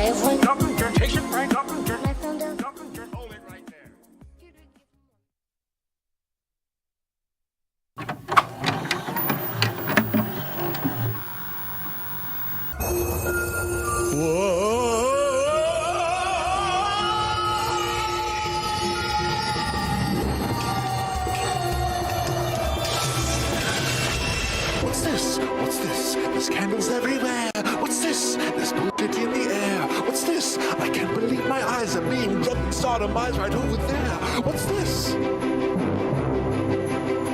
Hold it right there. What's this? What's this? There's candles everywhere. What's this? There's bullshit in the air. What's this? I can't believe my eyes are being drugged and sodomized right over there. What's this?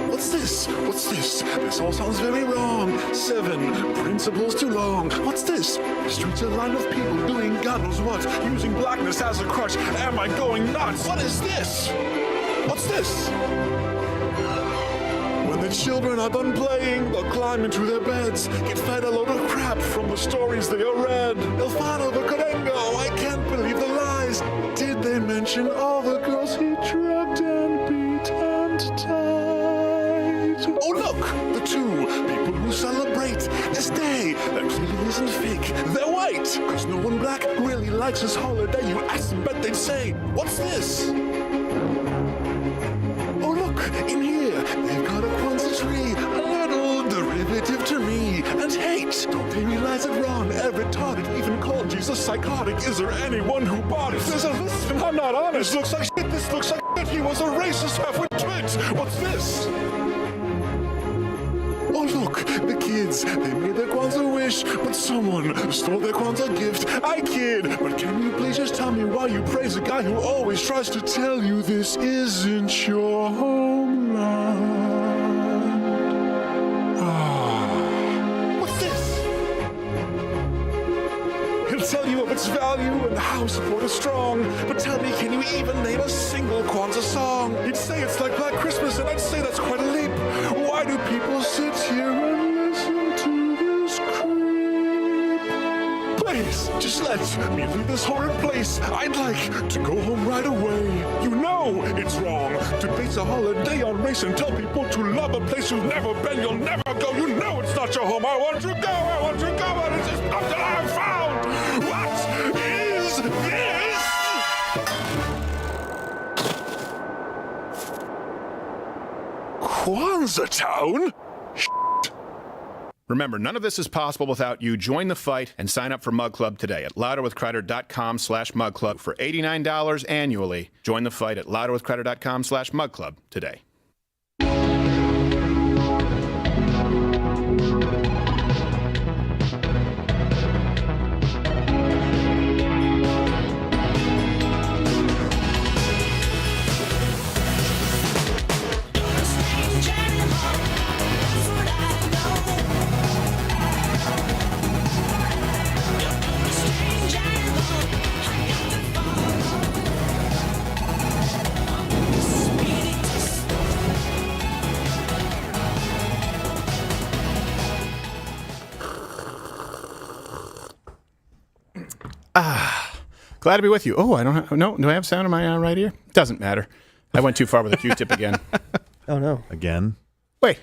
What's this? What's this? This all sounds very wrong. 7 principles too long. What's this? The streets are lined with people doing God knows what, using blackness as a crutch. Am I going nuts? What is this? What's this? When the children are done playing, they'll climb into their beds, get fed a load of crap from the stories they have read. They'll follow the Codengo. I can't believe the lies. Did they mention all the girls he drugged and beat and tied? Oh look, the 2 people who celebrate this day that clearly isn't fake. They're white, cause no one black really likes this holiday. You ask them, bet they'd say, what's this? Oh look, in here, they've got a Kwanzaa tree, a little derivative to me, and hate. Don't they realize that Ron ever taught it, even called Jesus psychotic? Is there anyone who bought it? There's a list and I'm not honest. This looks like shit, this looks like shit. He was a racist half-wit twit. What's this? Oh look, the kids, they made their Kwanzaa wish, but someone stole their Kwanzaa gift. I kid, but can you please just tell me why you praise a guy who always tries to tell you this isn't your homeland? What's this? He'll tell you of its value and how support is strong, but tell me, can you even name a single Kwanzaa song? He'd say it's like Black Christmas, and I'd say that's quite a leap. Why do people sit here and listen to this creep? Please, just let me leave this horrid place. I'd like to go home right away. You know it's wrong to base a holiday on race and tell people to love a place you've never been, you'll never go. You know it's not your home. I want to go, and it's just not that I've found. What is this? Kwanzaa Town? Remember, none of this is possible without you. Join the fight and sign up for Mug Club today at louderwithkreider.com/mugclub for $89 annually. Join the fight at louderwithkreider.com/mugclub today. Glad to be with you. Oh, I don't have, no, do I have sound in my right ear? Doesn't matter. I went too far with the Q-tip again. Oh, no. Again? Wait.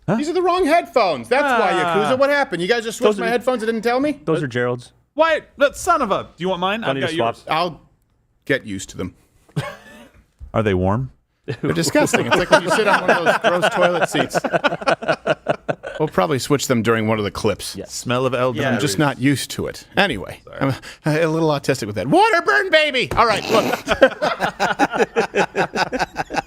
Huh? These are the wrong headphones. That's why, Yakuza. What happened? You guys just switched my headphones and didn't tell me? Those are Gerald's. Why? That son of a... Do you want mine? I've got yours. I'll get used to them. Are they warm? They're disgusting. It's like when you sit on one of those gross toilet seats. We'll probably switch them during one of the clips. Yes. Smell of elderberries. I'm just not used to it. Anyway, I'm a little autistic with that. Water burn, baby! All right, look.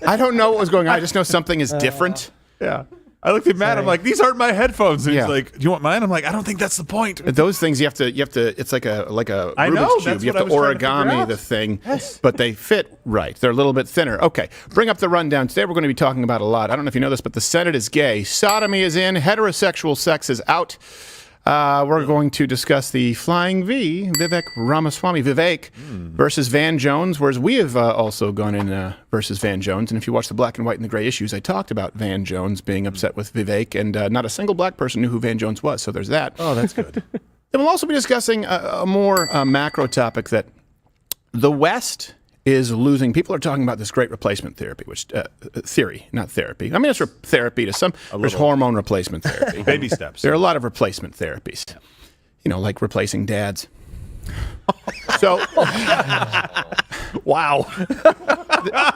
I don't know what was going on. I just know something is different. Yeah. I looked at Matt. I'm like, these aren't my headphones. And he's like, do you want mine? I'm like, I don't think that's the point. Those things you have to. It's like a Rubik's cube. You have to origami the thing, but they fit right. They're a little bit thinner. Okay, bring up the rundown. Today we're going to be talking about a lot. I don't know if you know this, but the Senate is gay. Sodomy is in. Heterosexual sex is out. We're going to discuss the Flying V, Vivek Ramaswamy, versus Van Jones, whereas we have also gone in versus Van Jones. And if you watch the black and white and the gray issues, I talked about Van Jones being upset with Vivek, and not a single black person knew who Van Jones was, so there's that. Oh, that's good. Then we'll also be discussing a more macro topic that the West is losing. People are talking about this great replacement therapy, which theory, not therapy. I mean, it's therapy to some. There's hormone replacement therapy. Baby steps. There are a lot of replacement therapies. Yeah. You know, like replacing dads. So, wow.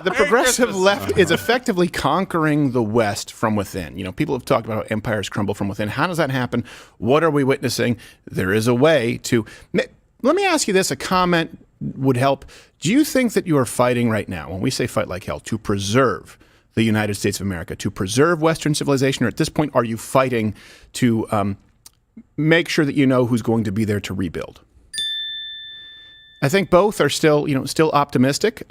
the progressive left is effectively conquering the West from within. You know, people have talked about how empires crumble from within. How does that happen? What are we witnessing? There is a way to. Let me ask you this. A comment would help. Do you think that you are fighting right now, when we say fight like hell, to preserve the United States of America, to preserve Western civilization, or at this point, are you fighting to make sure that you know who's going to be there to rebuild? I think both are still optimistic.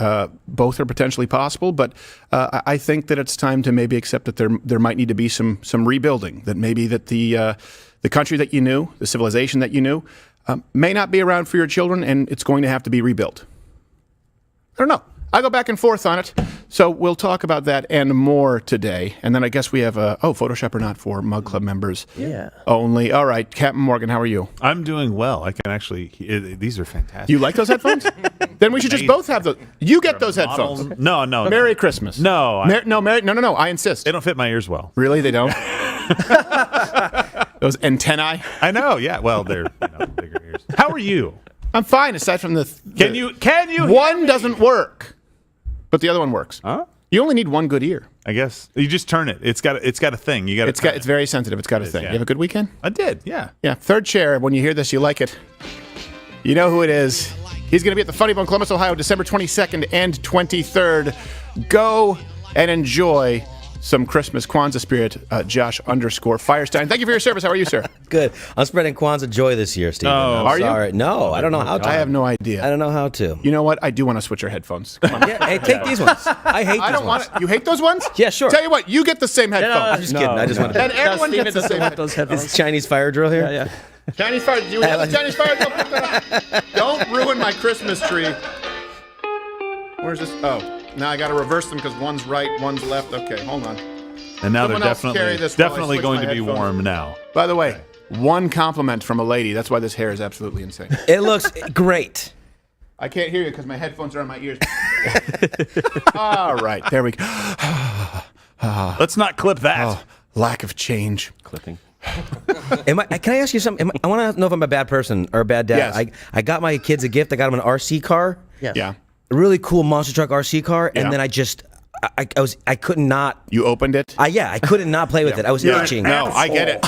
Both are potentially possible, but I think that it's time to maybe accept that there might need to be some rebuilding. That maybe that the country that you knew, the civilization that you knew, may not be around for your children, and it's going to have to be rebuilt. I don't know. I go back and forth on it. So we'll talk about that and more today. And then I guess we have Photoshop or not for Mug Club members only. All right, Captain Morgan, how are you? I'm doing well. I can actually, these are fantastic. You like those headphones? Then we should just both have those. You get those headphones. No. Merry Christmas. No. No, I insist. They don't fit my ears well. Really, they don't? Those antennae? I know, yeah. Well, they're bigger ears. How are you? I'm fine, aside from the Can you one doesn't work, but the other one works. Huh? You only need one good ear. I guess you just turn it. It's got a thing. It's very sensitive. It's got a thing. Yeah. You have a good weekend? I did. Yeah. Yeah. Third chair. When you hear this, you like it. You know who it is. He's going to be at the Funny Bone, Columbus, Ohio, December 22nd and 23rd. Go and enjoy some Christmas Kwanzaa spirit. Josh _Firestein. Thank you for your service. How are you, sir? Good. I'm spreading Kwanzaa joy this year, Stephen. Oh, are you? Sorry. No, I don't know how to. I have no idea. I don't know how to. You know what? I do want to switch our headphones. Come on. Yeah, hey, take these ones. I hate I these don't ones. want it. You hate those ones? Yeah, sure. Tell you what, you get the same headphones. I'm just kidding. I just want to. And everyone gets the same those headphones. headphones. It's Chinese fire drill here? Yeah. Chinese fire. Do you have the Chinese fire? Don't pick that up. Don't ruin my Christmas tree. Where's this? Oh, now I got to reverse them because one's right, one's left. Okay, hold on. And now Someone they're else carry this while I definitely switch going my to be headphones. warm now. By the way, one compliment from a lady. That's why this hair is absolutely insane. It looks great. I can't hear you because my headphones are on my ears. All right, there we go. Let's not clip that. Oh, lack of change. Clipping. Can I ask you something? I want to know if I'm a bad person or a bad dad. Yes. I got my kids a gift. I got them an RC car. Yes. Yeah. A really cool monster truck RC car. Yeah. And then I could not. You opened it? I couldn't not play with it. I was itching. No, I get it.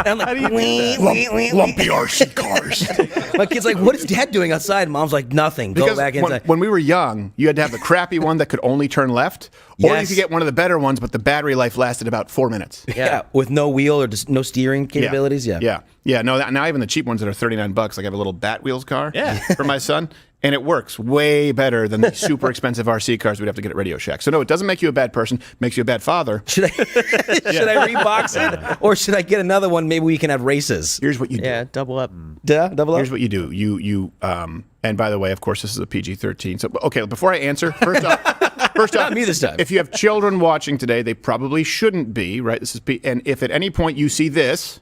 And I'm like, Lumpy RC cars. my kid's like, what is Dad doing outside? Mom's like, nothing. Go Because back inside. when we were young, you had to have the crappy one that could only turn left, or you Yes. could get one of the better ones, but the battery life lasted about 4 minutes. Yeah, with no wheel or just no steering capabilities. Yeah. No, now even the cheap ones that are $39, like I have a little Bat Wheels car for my son, and it works way better than the super expensive RC cars we'd have to get at Radio Shack. So no, it doesn't make you a bad person, it makes you a bad father. Should I rebox it, or should I get another one? Maybe we can have races. Here's what you do. Yeah, double up. Double up. Here's what you do. You and by the way, of course, this is a PG-13. So okay, before I answer, first off, Not me this time. If you have children watching today, they probably shouldn't be, right? This is and if at any point you see this,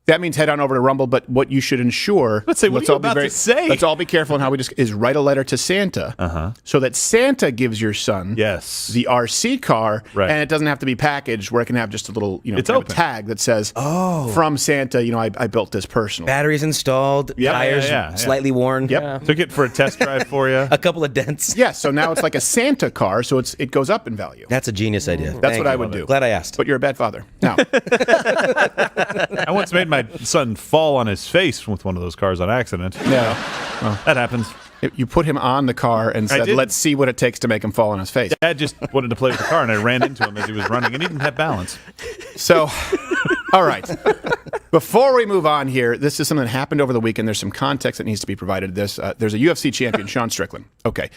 that means head on over to Rumble. But what you should ensure, Let's say, what are you about to say? Let's all be careful in how we is write a letter to Santa, so that Santa gives your son the RC car, Right. and it doesn't have to be packaged where it can have just a little It's kind of open. tag that says, from Santa, I built this personally. Batteries installed. Yep. Tires Yeah. slightly worn. Yep. Took it for a test drive for you. A couple of dents. Yeah, so now it's like a Santa car, so it goes up in value. That's a genius idea. That's what I would do. Glad I asked. But you're a bad father. Now, I once made my son fall on his face with one of those cars on accident. yeah, That happens. you put him on the car and said, did. let's see what it takes to make him fall on his face. Dad just wanted to play with the car, and I ran into him as he was running, and he didn't have balance. So, all right. Before we move on here, this is something that happened over the weekend. There's some context that needs to be provided to this. There's a UFC champion, Sean Strickland. Okay.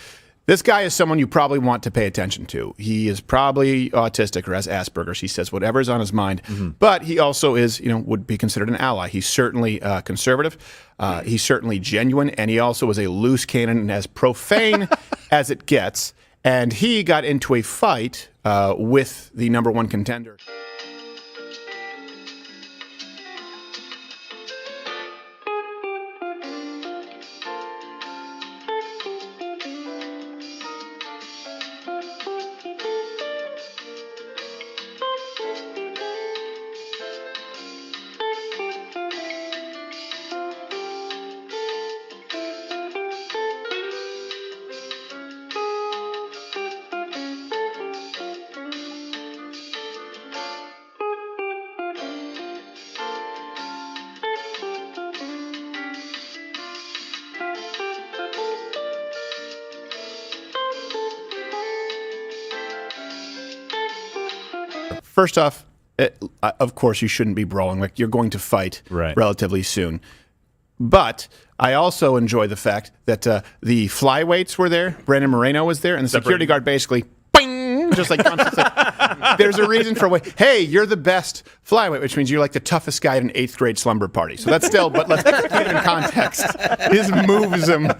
This guy is someone you probably want to pay attention to. He is probably autistic or has Asperger's. He says whatever's on his mind, but he also is, would be considered an ally. He's certainly conservative. He's certainly genuine, and he also is a loose cannon and as profane as it gets. And he got into a fight with the number one contender. first off, of course, you shouldn't be brawling. Like, you're going to fight relatively soon. But I also enjoy the fact that the flyweights were there. Brandon Moreno was there. And the security guard basically, bing, just like constantly. There's a reason for hey, you're the best flyweight, which means you're like the toughest guy at an 8th grade slumber party. So that's still, but let's keep it in context. His moves him.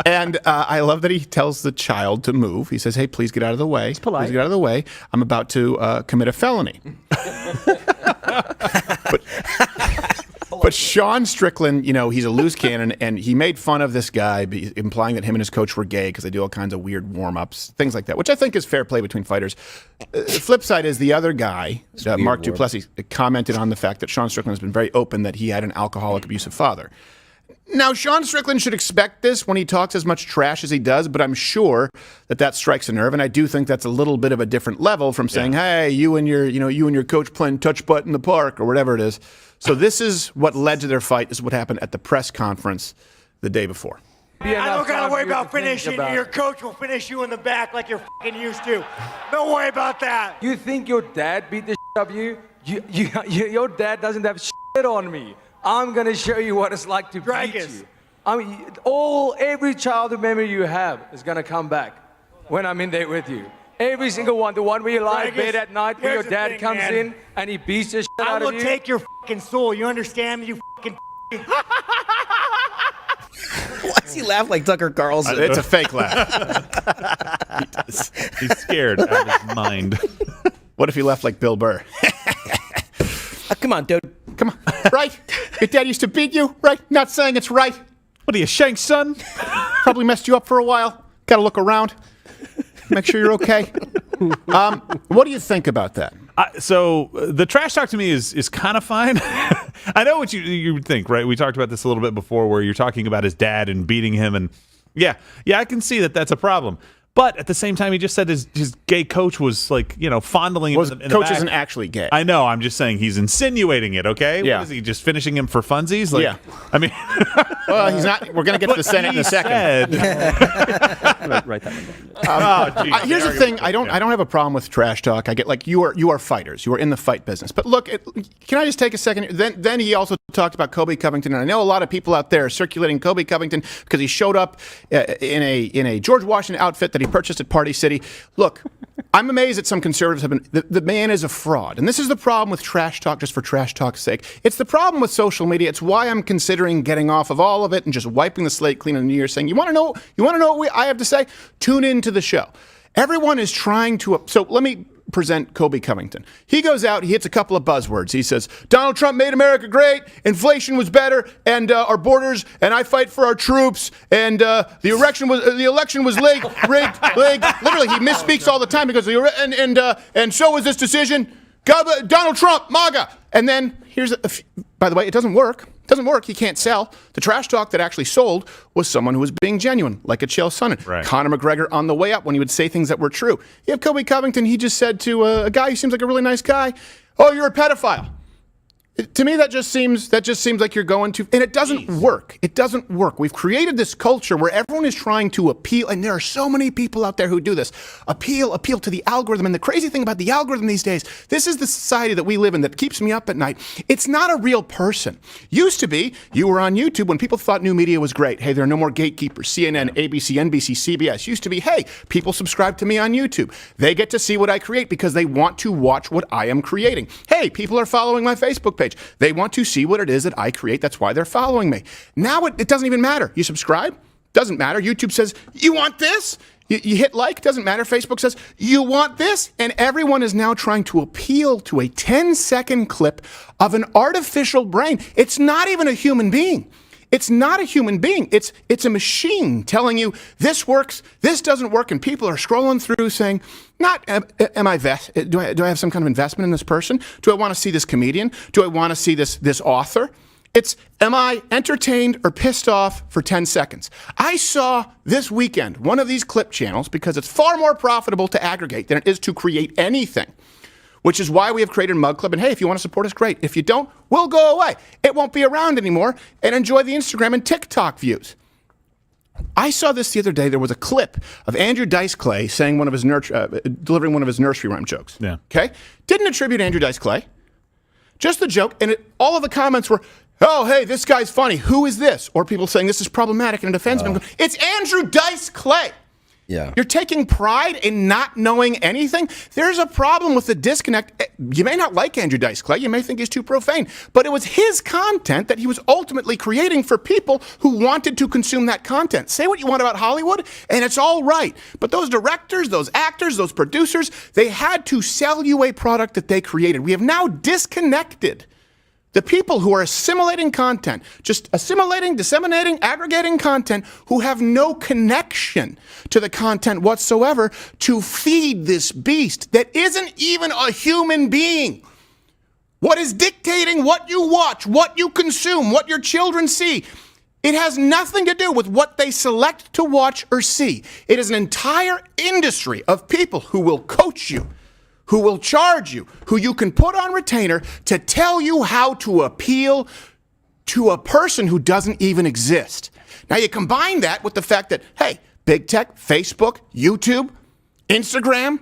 And I love that he tells the child to move. He says, hey, please get out of the way. It's polite. Please get out of the way. I'm about to commit a felony. But Sean Strickland, he's a loose cannon, and he made fun of this guy, implying that him and his coach were gay because they do all kinds of weird warm-ups, things like that, which I think is fair play between fighters. The flip side is the other guy, Mark Duplessis, commented on the fact that Sean Strickland has been very open that he had an alcoholic, abusive father. Now, Sean Strickland should expect this when he talks as much trash as he does, but I'm sure that strikes a nerve, and I do think that's a little bit of a different level from saying, hey, you and your coach playing touch putt in the park or whatever it is. So this is what led to their fight. This is what happened at the press conference the day before. I don't got to worry about finishing. Your coach will finish you in the back like you're fucking used to. Don't worry about that. You think your dad beat the shit out of you? Your dad doesn't have shit on me. I'm going to show you what it's like to beat you. I mean, every childhood memory you have is going to come back when I'm in there with you. Every single one. The one where you lie in bed at night where your dad comes in and he beats the shit out of you. I will take your fucking soul. You understand me, you fucking Why does he laugh like Tucker Carlson? It's a fake laugh. He's scared out of his mind. What if he laughed like Bill Burr? Come on, dude. Come on. Right? Your dad used to beat you, right? Not saying it's right. What are you, Shank, son? Probably messed you up for a while. Got to look around. Make sure you're okay. What do you think about that? So the trash talk to me is kind of fine. I know what you would think, right? We talked about this a little bit before where you're talking about his dad and beating him. And yeah, I can see that that's a problem. But at the same time, he just said his gay coach was like, fondling him in the coach back. Isn't actually gay. I know. I'm just saying he's insinuating it, okay? Yeah. What is he, just finishing him for funsies? Like, yeah. I mean... well, he's not. We're going to get to the Senate in a second. Write that one down. Here's the thing. I don't have a problem with trash talk. I get like you are fighters. You are in the fight business. But look, can I just take a second? Then he also talked about Kobe Covington, and I know a lot of people out there are circulating Kobe Covington because he showed up in a George Washington outfit that he purchased at Party City. Look, I'm amazed that some conservatives have been. The man is a fraud, and this is the problem with trash talk, just for trash talk's sake. It's the problem with social media. It's why I'm considering getting off of all of it and just wiping the slate clean in the new year. Saying, you want to know what I have to say? Tune into the show. Everyone is trying to. So let me present Kobe Covington. He goes out, he hits a couple of buzzwords. He says, Donald Trump made America great, inflation was better, and our borders, and I fight for our troops, and the election was rigged. Literally, he misspeaks all the time. He goes, and so was this decision. Donald Trump, MAGA. And then here's by the way, it doesn't work. It doesn't work. He can't sell. The trash talk that actually sold was someone who was being genuine, like a Chael Sonnen. Right. Conor McGregor on the way up when he would say things that were true. You have Kobe Covington. He just said to a guy who seems like a really nice guy, "Oh, you're a pedophile." To me, that just seems like you're going to, and it doesn't work. It doesn't work. We've created this culture where everyone is trying to appeal, and there are so many people out there who do this. Appeal to the algorithm. And the crazy thing about the algorithm these days, this is the society that we live in that keeps me up at night. It's not a real person. Used to be, you were on YouTube when people thought new media was great. Hey, there are no more gatekeepers. CNN, ABC, NBC, CBS. Used to be, hey, people subscribe to me on YouTube. They get to see what I create because they want to watch what I am creating. Hey, people are following my Facebook page. They want to see what it is that I create. That's why they're following me. Now it doesn't even matter. You subscribe? Doesn't matter. YouTube says, you want this? You hit like? Doesn't matter. Facebook says, you want this? And everyone is now trying to appeal to a 10-second clip of an artificial brain. It's not even a human being. It's not a human being. It's a machine telling you this works, this doesn't work, and people are scrolling through saying, do I have some kind of investment in this person? Do I want to see this comedian? Do I want to see this author? It's, am I entertained or pissed off for 10 seconds? I saw this weekend one of these clip channels because it's far more profitable to aggregate than it is to create anything. Which is why we have created Mug Club. And hey, if you want to support us, great. If you don't, we'll go away. It won't be around anymore. And enjoy the Instagram and TikTok views. I saw this the other day. There was a clip of Andrew Dice Clay saying delivering one of his nursery rhyme jokes. Yeah. Okay? Didn't attribute Andrew Dice Clay. Just the joke. And all of the comments were, oh, hey, this guy's funny. Who is this? Or people saying this is problematic and it offends me. It's Andrew Dice Clay. Yeah. You're taking pride in not knowing anything. There's a problem with the disconnect. You may not like Andrew Dice Clay. You may think he's too profane. But it was his content that he was ultimately creating for people who wanted to consume that content. Say what you want about Hollywood, and it's all right. But those directors, those actors, those producers, they had to sell you a product that they created. We have now disconnected the people who are assimilating content, just assimilating, disseminating, aggregating content, who have no connection to the content whatsoever to feed this beast that isn't even a human being. What is dictating what you watch, what you consume, what your children see? It has nothing to do with what they select to watch or see. It is an entire industry of people who will coach you, who will charge you, who you can put on retainer to tell you how to appeal to a person who doesn't even exist. Now you combine that with the fact that, hey, big tech, Facebook, YouTube, Instagram,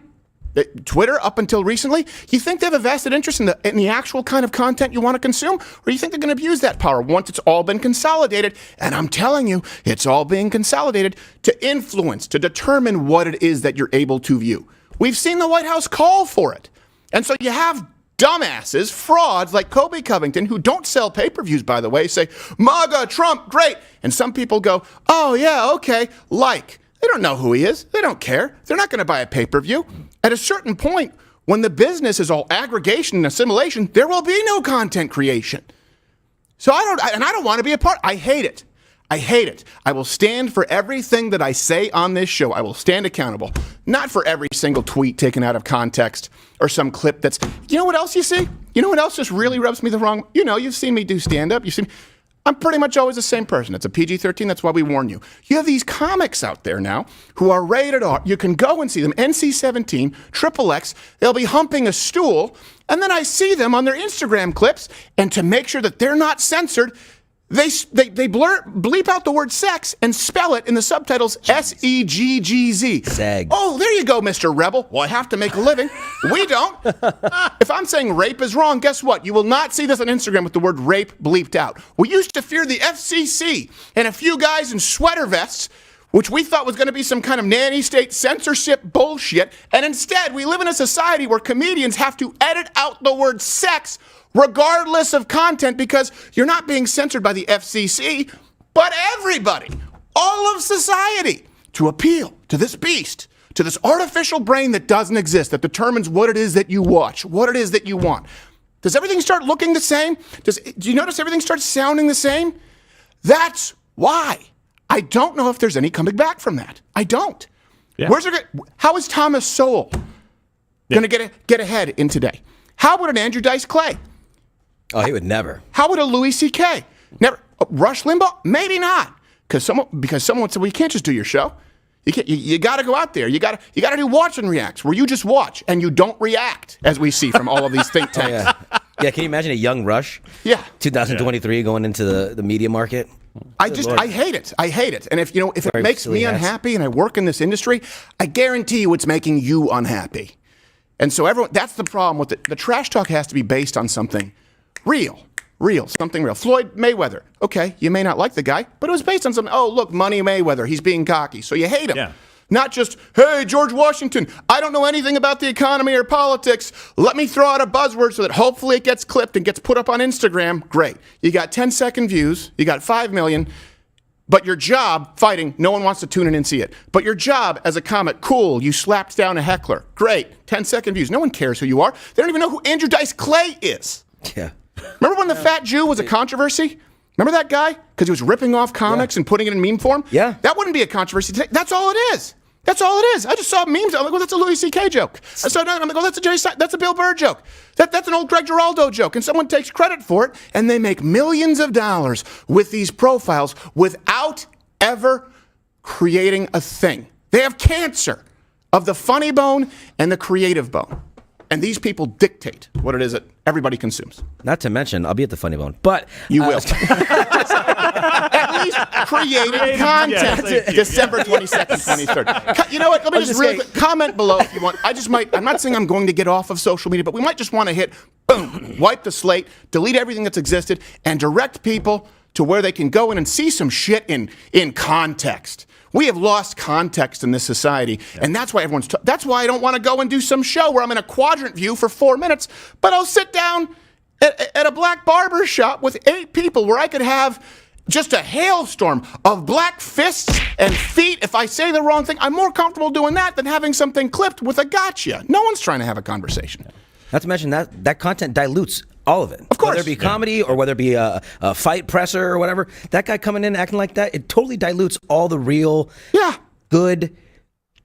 Twitter up until recently, you think they have a vested interest in the actual kind of content you want to consume? Or you think they're going to abuse that power once it's all been consolidated? And I'm telling you, it's all being consolidated to influence, to determine what it is that you're able to view. We've seen the White House call for it. And so you have dumbasses, frauds like Kobe Covington, who don't sell pay-per-views, by the way, say, MAGA, Trump, great. And some people go, oh, yeah, okay, like. They don't know who he is. They don't care. They're not going to buy a pay-per-view. At a certain point, when the business is all aggregation and assimilation, there will be no content creation. So I don't want to be a part. I hate it. I hate it. I will stand for everything that I say on this show. I will stand accountable. Not for every single tweet taken out of context or some clip that's, you know what else you see? You know what else just really rubs me the wrong? You know, you've seen me do stand-up. You've seen, I'm pretty much always the same person. It's a PG-13. That's why we warn you. You have these comics out there now who are rated R. You can go and see them. NC-17, XXX. They'll be humping a stool. And then I see them on their Instagram clips. And to make sure that they're not censored, they bleep out the word sex and spell it in the subtitles S-E-G-G-Z. Seg. Oh, there you go, Mr. Rebel. Well, I have to make a living. We don't. If I'm saying rape is wrong, guess what? You will not see this on Instagram with the word rape bleeped out. We used to fear the FCC and a few guys in sweater vests, which we thought was going to be some kind of nanny state censorship bullshit. And instead, we live in a society where comedians have to edit out the word sex regardless of content, because you're not being censored by the FCC, but everybody, all of society, to appeal to this beast, to this artificial brain that doesn't exist, that determines what it is that you watch, what it is that you want. Does everything start looking the same? Do you notice everything starts sounding the same? That's why. I don't know if there's any coming back from that. I don't. Yeah. How is Thomas Sowell going to get ahead in today? How would an Andrew Dice Clay? Oh, he would never. How would a Louis C.K.? Never. Rush Limbaugh? Maybe not. Because someone said, well, you can't just do your show. You got to go out there. You got to do watch and reacts, where you just watch and you don't react, as we see from all of these think tanks. Oh, yeah, can you imagine a young Rush? Yeah. 2023 going into the media market? I hate it. I hate it. And if it makes me unhappy and I work in this industry, I guarantee you it's making you unhappy. And so that's the problem with it. The trash talk has to be based on something real, something real. Floyd Mayweather. Okay, you may not like the guy, but it was based on something. Oh, look, Money Mayweather. He's being cocky, so you hate him. Yeah. Not just, hey, George Washington, I don't know anything about the economy or politics. Let me throw out a buzzword so that hopefully it gets clipped and gets put up on Instagram. Great. You got 10-second views. You got 5 million. But your job, fighting, no one wants to tune in and see it. But your job as a comic, cool, you slapped down a heckler. Great. 10-second views. No one cares who you are. They don't even know who Andrew Dice Clay is. Yeah. Remember when the fat Jew was a controversy? Remember that guy? Because he was ripping off comics and putting it in meme form? Yeah. That wouldn't be a controversy today. That's all it is. That's all it is. I just saw memes. I'm like, well, that's a Louis C.K. joke. I'm like, well, that's a Bill Burr joke. That's an old Greg Giraldo joke. And someone takes credit for it, and they make millions of dollars with these profiles without ever creating a thing. They have cancer of the funny bone and the creative bone. And these people dictate what it is that everybody consumes. Not to mention, I'll be at the Funny Bone, but You will. At least creative content. Yes, December 22nd, 23rd. You know what? Let me just really quick comment below if you want. I'm not saying I'm going to get off of social media, but we might just want to hit, boom, wipe the slate, delete everything that's existed, and direct people to where they can go in and see some shit in context. We have lost context in this society, and that's why that's why I don't want to go and do some show where I'm in a quadrant view for 4 minutes, but I'll sit down at a black barber shop with 8 people where I could have just a hailstorm of black fists and feet. If I say the wrong thing, I'm more comfortable doing that than having something clipped with a gotcha. No one's trying to have a conversation. not to mention that content dilutes all of it. Of course. Whether it be comedy or whether it be a fight presser or whatever, that guy coming in acting like that, it totally dilutes all the real, good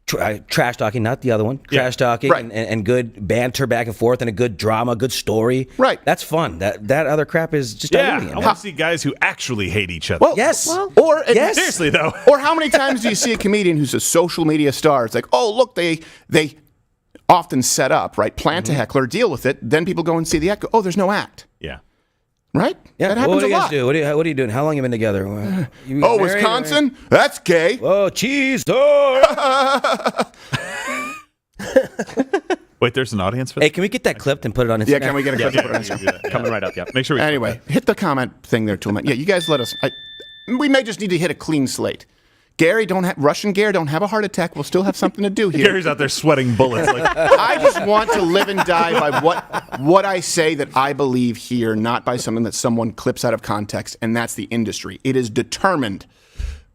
trash talking, not the other one, trash talking and good banter back and forth and a good drama, good story. Right. That's fun. That other crap is just diluting it. I want to see guys who actually hate each other. Well, yes. Seriously, though. Or how many times do you see a comedian who's a social media star? It's like, oh, look, they often set up, right? Plant a heckler, deal with it. Then people go and see the act. Oh, there's no act. Yeah. Right? Yeah. That happens What do you a guys lot. do? What are you doing? How long you been together? You Oh, married, Wisconsin? That's gay. Oh, cheese. Wait, there's an audience for Hey, that? can we get that clipped and put it on Instagram? Yeah, can we get a clip? Put it on Instagram? Coming right up, yeah. Make sure we Anyway, hit the comment thing there, Toolman. Yeah, you guys let us. We may just need to hit a clean slate. Gary, Russian Gary, don't have a heart attack. We'll still have something to do here. Gary's out there sweating bullets. Like, I just want to live and die by what I say that I believe here, not by something that someone clips out of context, and that's the industry. It is determined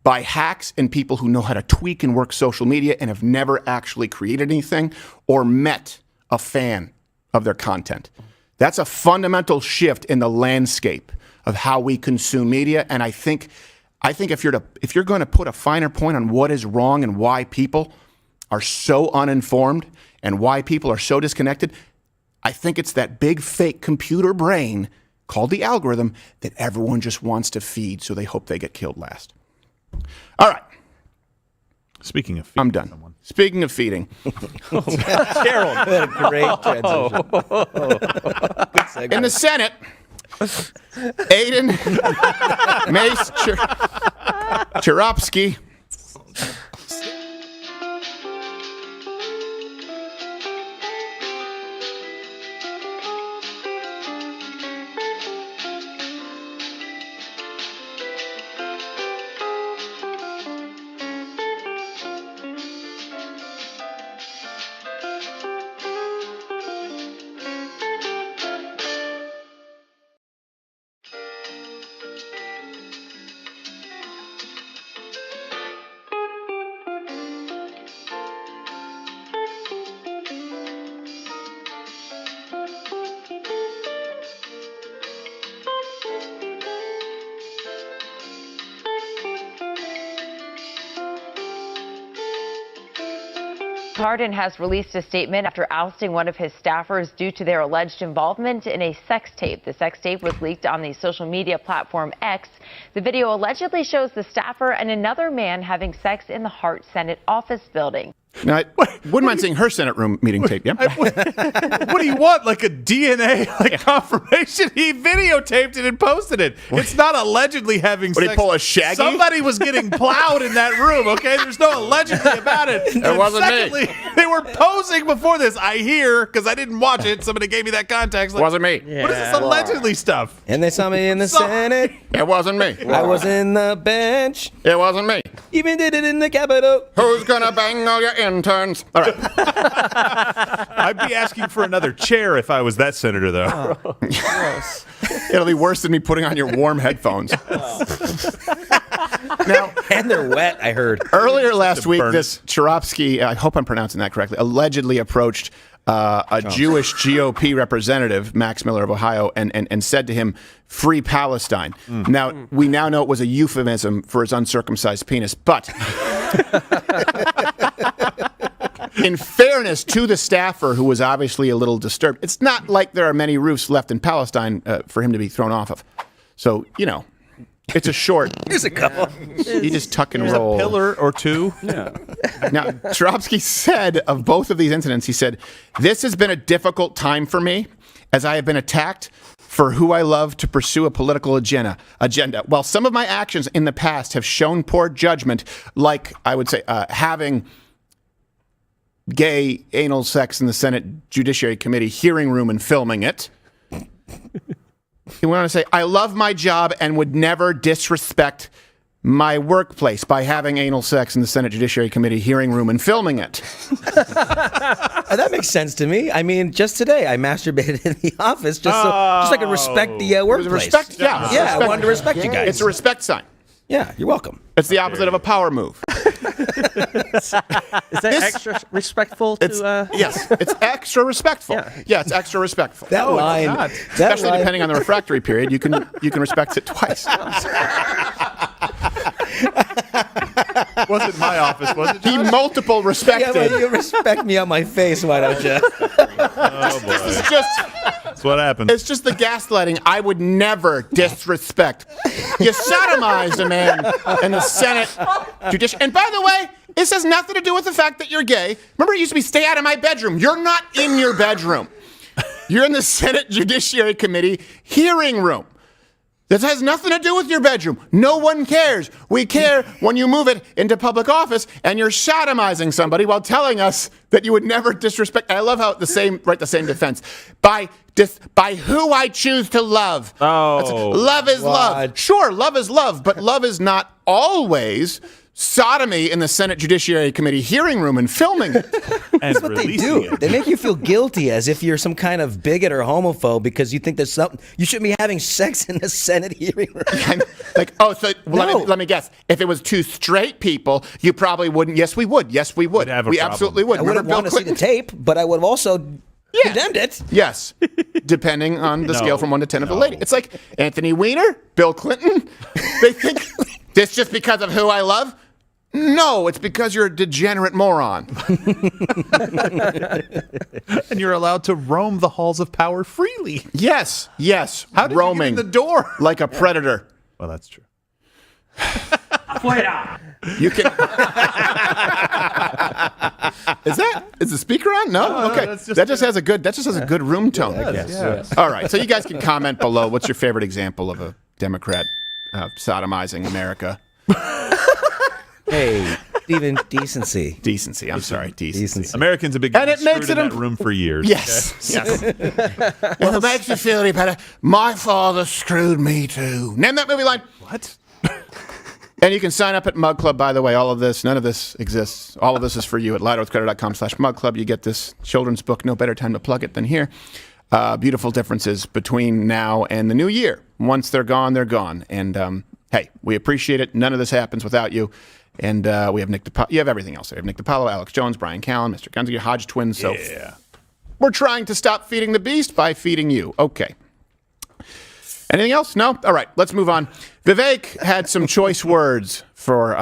by hacks and people who know how to tweak and work social media and have never actually created anything or met a fan of their content. That's a fundamental shift in the landscape of how we consume media, and I think if you're going to put a finer point on what is wrong and why people are so uninformed and why people are so disconnected, I think it's that big fake computer brain called the algorithm that everyone just wants to feed, so they hope they get killed last. All right. speaking of feeding I'm done. someone. Speaking of feeding. Gerald. What a great transition. Good segue. In the Senate, Aiden Mace Chiropsky Hardin has released a statement after ousting one of his staffers due to their alleged involvement in a sex tape. The sex tape was leaked on the social media platform X. The video allegedly shows the staffer and another man having sex in the Hart Senate office building. Now, I wouldn't mind seeing her Senate room meeting tape. Yeah. What do you want? Like a DNA confirmation? He videotaped it and posted it. It's not allegedly having Would sex. he pull a Shaggy? Somebody was getting plowed in that room, okay? There's no allegedly about it. It wasn't me. They were posing before this. I hear, because I didn't watch it. Somebody gave me that context. Like, Wasn't me. What is this allegedly stuff? And they saw me in the Senate. It wasn't me. I was in the bench. It wasn't me. Even did it in the Capitol. Who's gonna bang all your interns? All right. I'd be asking for another chair if I was that senator, though. It'll be worse than me putting on your warm headphones. Now, And they're wet, I heard. earlier last week, burn this Chiropsky, I hope I'm pronouncing that correctly, allegedly approached a Jewish GOP representative, Max Miller of Ohio, and said to him, "Free Palestine." Now, we now know it was a euphemism for his uncircumcised penis, but in fairness to the staffer, who was obviously a little disturbed, it's not like there are many roofs left in Palestine for him to be thrown off of. So, you know, It's a short. Here's a couple. You just tuck and roll. A pillar or two. Yeah. Now, Turovsky said of both of these incidents, he said, "This has been a difficult time for me as I have been attacked for who I love to pursue a political agenda. While some of my actions in the past have shown poor judgment, like I would say having gay anal sex in the Senate Judiciary Committee hearing room and filming it." He went on to say, "I love my job and would never disrespect my workplace by having anal sex in the Senate Judiciary Committee hearing room and filming it." That makes sense to me. I mean, just today I masturbated in the office just so I could respect the workplace. Respect, yeah. Yeah, I wanted to respect you guys. It's a respect sign. Yeah, you're welcome. It's the opposite of a power move. Is that extra respectful to? Yes, it's extra respectful. Yeah. It's extra respectful. That line, Especially depending on the refractory period, you can respect it twice. Wasn't my office, was it? He multiple respected. Yeah, well, you respect me on my face, why don't you? Oh, boy. It's just. That's what happened. It's just the gaslighting. I would never disrespect. You sodomized a man in the Senate Judiciary. And by the way, this has nothing to do with the fact that you're gay. Remember, it used to be stay out of my bedroom. You're not in your bedroom. You're in the Senate Judiciary Committee hearing room. This has nothing to do with your bedroom. No one cares. We care when you move it into public office and you're sodomizing somebody while telling us that you would never disrespect. I love how the same defense. By who I choose to love. Oh. Love is love. Sure, love is love, but love is not always sodomy in the Senate Judiciary Committee hearing room and filming it. And That's what they do. They make you feel guilty as if you're some kind of bigot or homophobe because you think there's something. You shouldn't be having sex in the Senate hearing room. Let me guess. If it was two straight people, you probably wouldn't. Yes, we would. Yes, we would. We absolutely would. I wouldn't want to see the tape, but I would have also condemned it. Yes, depending on the scale from 1 to 10 of the lady. It's like Anthony Weiner, Bill Clinton. They think this just because of who I love. No, it's because you're a degenerate moron. And you're allowed to roam the halls of power freely. Yes. How did roaming you get in the door? like a predator. Well, that's true. You can. Is the speaker on? No. Okay. That just has a good room tone. I guess. Yes. All right. So you guys can comment below. What's your favorite example of a Democrat sodomizing America? Hey, Stephen, decency. Decency. I'm sorry. Decency. Americans have been And it screwed makes in it that room for years. Yes. Yes. If it makes you feel any better, my father screwed me too. Name that movie line. What? And you can sign up at Mug Club, by the way. All of this, none of this exists. All of this is for you at lighthearthcredit.com/Mug Club. You get this children's book, no better time to plug it than here. Beautiful differences between now and the new year. Once they're gone, they're gone. And hey, we appreciate it. None of this happens without you. And we have Nick DiPaolo. You have everything else. We have Nick DiPaolo, Alex Jones, Brian Callen, Mr. Gunziger, Hodge Twins. So we're trying to stop feeding the beast by feeding you. Okay. Anything else? No? All right, let's move on. Vivek had some choice words for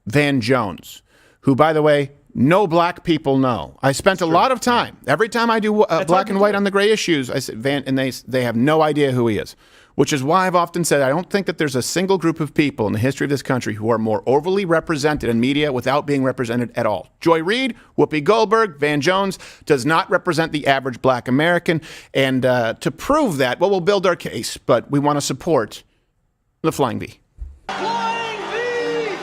Van Jones, who, by the way, no black people know. I spent a lot of time. Every time I do black and white on the gray issues, I said Van, and they have no idea who he is, which is why I've often said I don't think that there's a single group of people in the history of this country who are more overly represented in media without being represented at all. Joy Reid, Whoopi Goldberg, Van Jones does not represent the average black American. And to prove that, well, we'll build our case, but we want to support the Flying V. Flying V!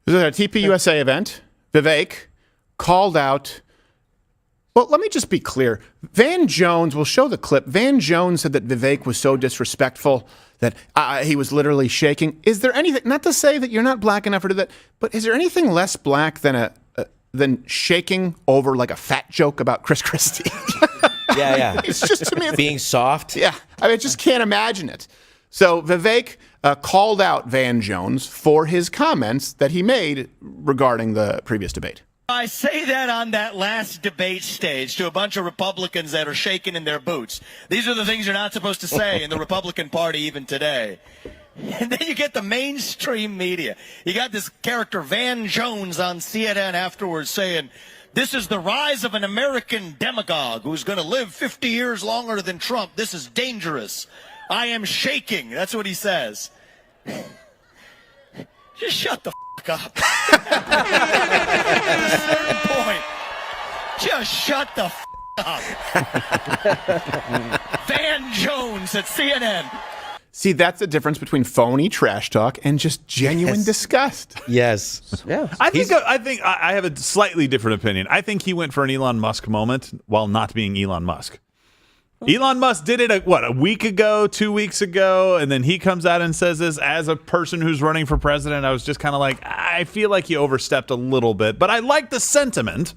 This is a TPUSA event. Vivek called out, well, let me just be clear. Van Jones, we'll show the clip. Van Jones said that Vivek was so disrespectful that he was literally shaking. Is there anything, not to say that you're not black enough to do that, but is there anything less black than shaking over like a fat joke about Chris Christie? Yeah. It's just, to me, being soft. Yeah, I mean, I just can't imagine it. So Vivek called out Van Jones for his comments that he made regarding the previous debate. I say that on that last debate stage to a bunch of Republicans that are shaking in their boots. These are the things you're not supposed to say in the Republican Party even today. And then you get the mainstream media. You got this character Van Jones on CNN afterwards saying, This is the rise of an American demagogue who's going to live 50 years longer than Trump. This is dangerous. I am shaking. That's what he says. Just shut the f*** up. At a certain point, just shut the f*** up. Van Jones at CNN. See, that's the difference between phony trash talk and just genuine disgust. Yes. Yeah. I think I have a slightly different opinion. I think he went for an Elon Musk moment while not being Elon Musk. Elon Musk did it, a week ago, 2 weeks ago, and then he comes out and says this as a person who's running for president. I was just kind of like, I feel like he overstepped a little bit, but I like the sentiment.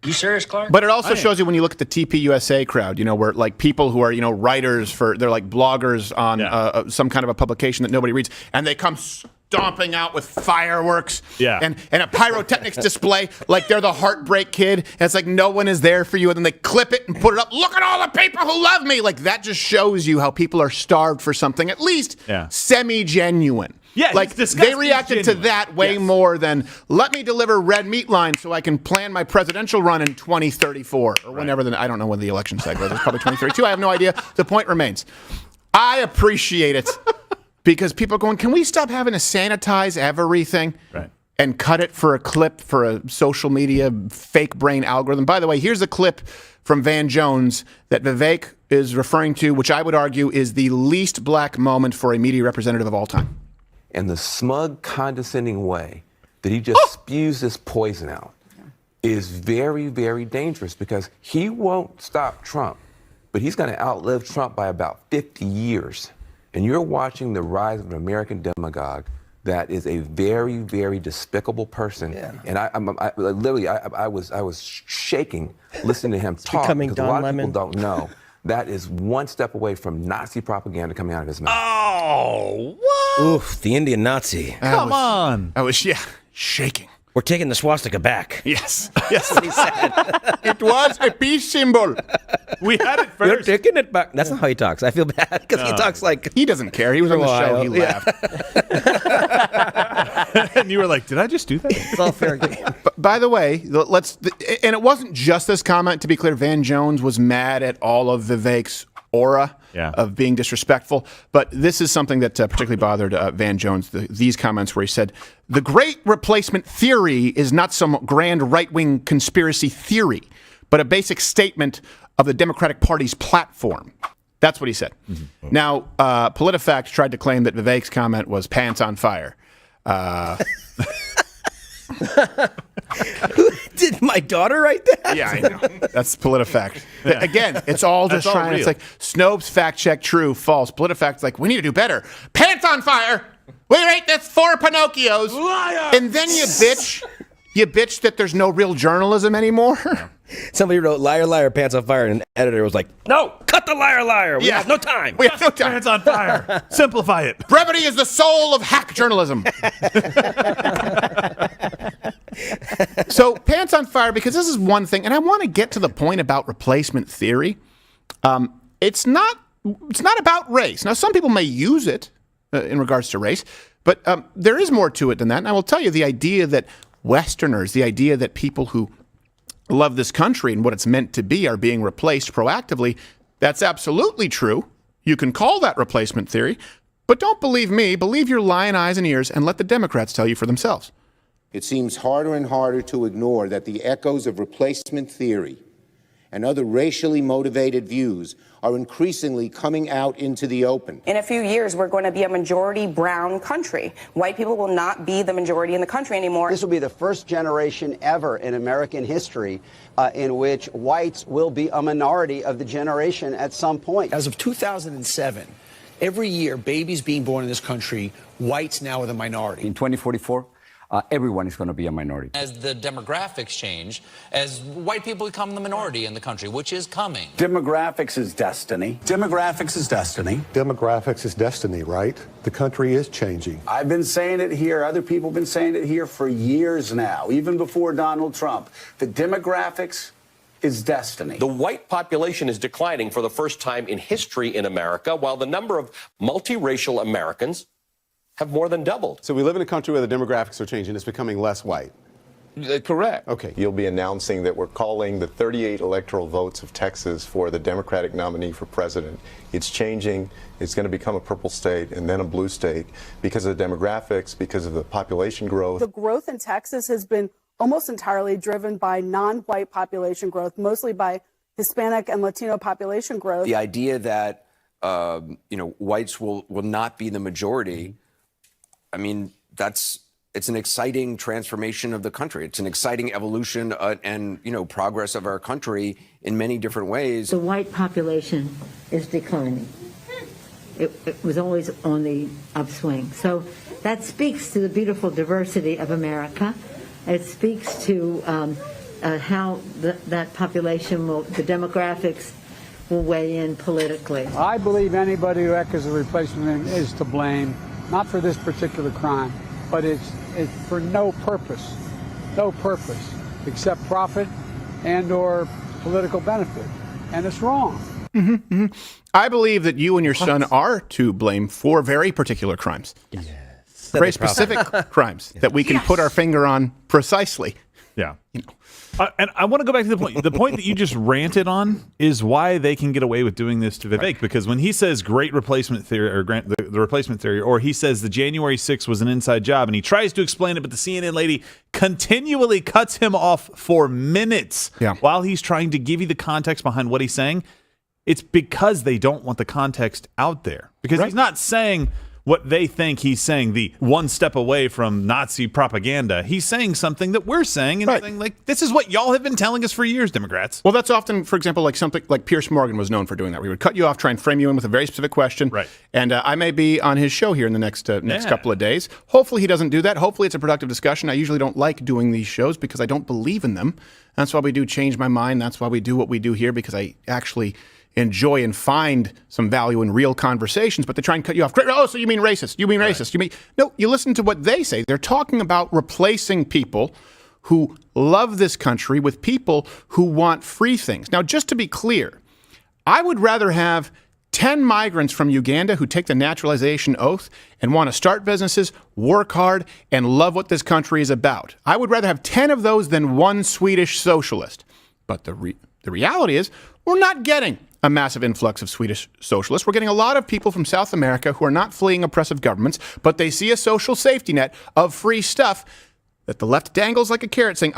You serious, Clark? But it also shows you when you look at the TPUSA crowd, where like people who are, writers they're like bloggers on some kind of a publication that nobody reads, and they come stomping out with fireworks and a pyrotechnics display like they're the Heartbreak Kid. And it's like no one is there for you. And then they clip it and put it up. Look at all the people who love me. Like that just shows you how people are starved for something at least semi-genuine. Yeah, like they reacted to that way more than let me deliver red meat lines so I can plan my presidential run in 2034 or whenever I don't know when the election cycle is. It's probably 2032. I have no idea. The point remains. I appreciate it because people are going, can we stop having to sanitize everything and cut it for a clip for a social media fake brain algorithm? By the way, here's a clip from Van Jones that Vivek is referring to, which I would argue is the least black moment for a media representative of all time. And the smug, condescending way that he just spews this poison out is very, very dangerous because he won't stop Trump, but he's going to outlive Trump by about 50 years. And you're watching the rise of an American demagogue that is a very, very despicable person. And I literally was shaking listening to him talk because a lot of people don't know. That is one step away from Nazi propaganda coming out of his mouth. Oh, what? Oof, the Indian Nazi. Come on. I was, shaking. We're taking the swastika back. Yes. That's what he said. It was a peace symbol. We had it We're first. taking it back. That's not how he talks. I feel bad because he talks like... He doesn't care. He was on the show. He laughed. And you were like, did I just do that? It's all fair game. By the way, and it wasn't just this comment. To be clear, Van Jones was mad at all of Vivek's aura of being disrespectful. But this is something that particularly bothered Van Jones, these comments where he said, the great replacement theory is not some grand right-wing conspiracy theory, but a basic statement of the Democratic Party's platform. That's what he said. Mm-hmm. Now, PolitiFact tried to claim that Vivek's comment was pants on fire. Did my daughter write that? Yeah, I know. That's PolitiFact. Again, it's all just trying. It's like Snopes fact check true, false. PolitiFact's like, we need to do better. Pants on fire. We rate this 4 Pinocchios. Liar! And then you bitch. You bitch that there's no real journalism anymore. Somebody wrote liar, liar, pants on fire, and an editor was like, no, cut the liar, liar. We have no time. We have no time. Pants on fire. Simplify it. Brevity is the soul of hack journalism. So pants on fire, because this is one thing, and I want to get to the point about replacement theory. It's not about race. Now, some people may use it in regards to race, but there is more to it than that. And I will tell you, the idea that Westerners, the idea that people who love this country and what it's meant to be are being replaced proactively, that's absolutely true. You can call that replacement theory, but don't believe me. Believe your lying eyes and ears and let the Democrats tell you for themselves. It seems harder and harder to ignore that the echoes of replacement theory and other racially motivated views are increasingly coming out into the open. In a few years, we're going to be a majority brown country. White people will not be the majority in the country anymore. This will be the first generation ever in American history in which whites will be a minority of the generation at some point. As of 2007, every year, babies being born in this country, whites now are the minority. In 2044, everyone is going to be a minority. As the demographics change, as white people become the minority in the country, which is coming. Demographics is destiny. Demographics is destiny. Demographics is destiny, right? The country is changing. I've been saying it here. Other people have been saying it here for years now, even before Donald Trump. The demographics is destiny. The white population is declining for the first time in history in America, while the number of multiracial Americans have more than doubled. So we live in a country where the demographics are changing. It's becoming less white. Correct. Okay, you'll be announcing that we're calling the 38 electoral votes of Texas for the Democratic nominee for president. It's changing. It's going to become a purple state and then a blue state because of the demographics, because of the population growth. The growth in Texas has been almost entirely driven by non-white population growth, mostly by Hispanic and Latino population growth. The idea that whites will not be the majority, I mean, it's an exciting transformation of the country. It's an exciting evolution and progress of our country in many different ways. The white population is declining. It was always on the upswing. So that speaks to the beautiful diversity of America. It speaks to how that population the demographics will weigh in politically. I believe anybody who echoes a replacement is to blame, not for this particular crime, but it's for no purpose except profit and or political benefit. And it's wrong. I believe that you and your son are to blame for very particular crimes. Yes. Very specific crimes that we can put our finger on precisely. Yeah. And I want to go back to the point. The point that you just ranted on is why they can get away with doing this to Vivek. Right. Because when he says great replacement theory or the replacement theory, or he says the January 6th was an inside job and he tries to explain it, but the CNN lady continually cuts him off for minutes while he's trying to give you the context behind what he's saying. It's because they don't want the context out there. Because he's not saying what they think he's saying, the one step away from Nazi propaganda. He's saying something that we're saying, and saying, like, this is what y'all have been telling us for years, Democrats. Well, that's often, for example, like something like Piers Morgan was known for doing that. We would cut you off, try and frame you in with a very specific question. Right. And I may be on his show here in the next couple of days. Hopefully he doesn't do that. Hopefully it's a productive discussion. I usually don't like doing these shows because I don't believe in them. That's why we do Change My Mind. That's why we do what we do here, because I actually enjoy and find some value in real conversations, but they try and cut you off. Oh, so you mean racist? You mean racist? You mean no? You listen to what they say. They're talking about replacing people who love this country with people who want free things. Now, just to be clear, I would rather have 10 migrants from Uganda who take the naturalization oath and want to start businesses, work hard, and love what this country is about. I would rather have 10 of those than one Swedish socialist. But the reality is we're not getting a massive influx of Swedish socialists. We're getting a lot of people from South America who are not fleeing oppressive governments, but they see a social safety net of free stuff that the left dangles like a carrot saying,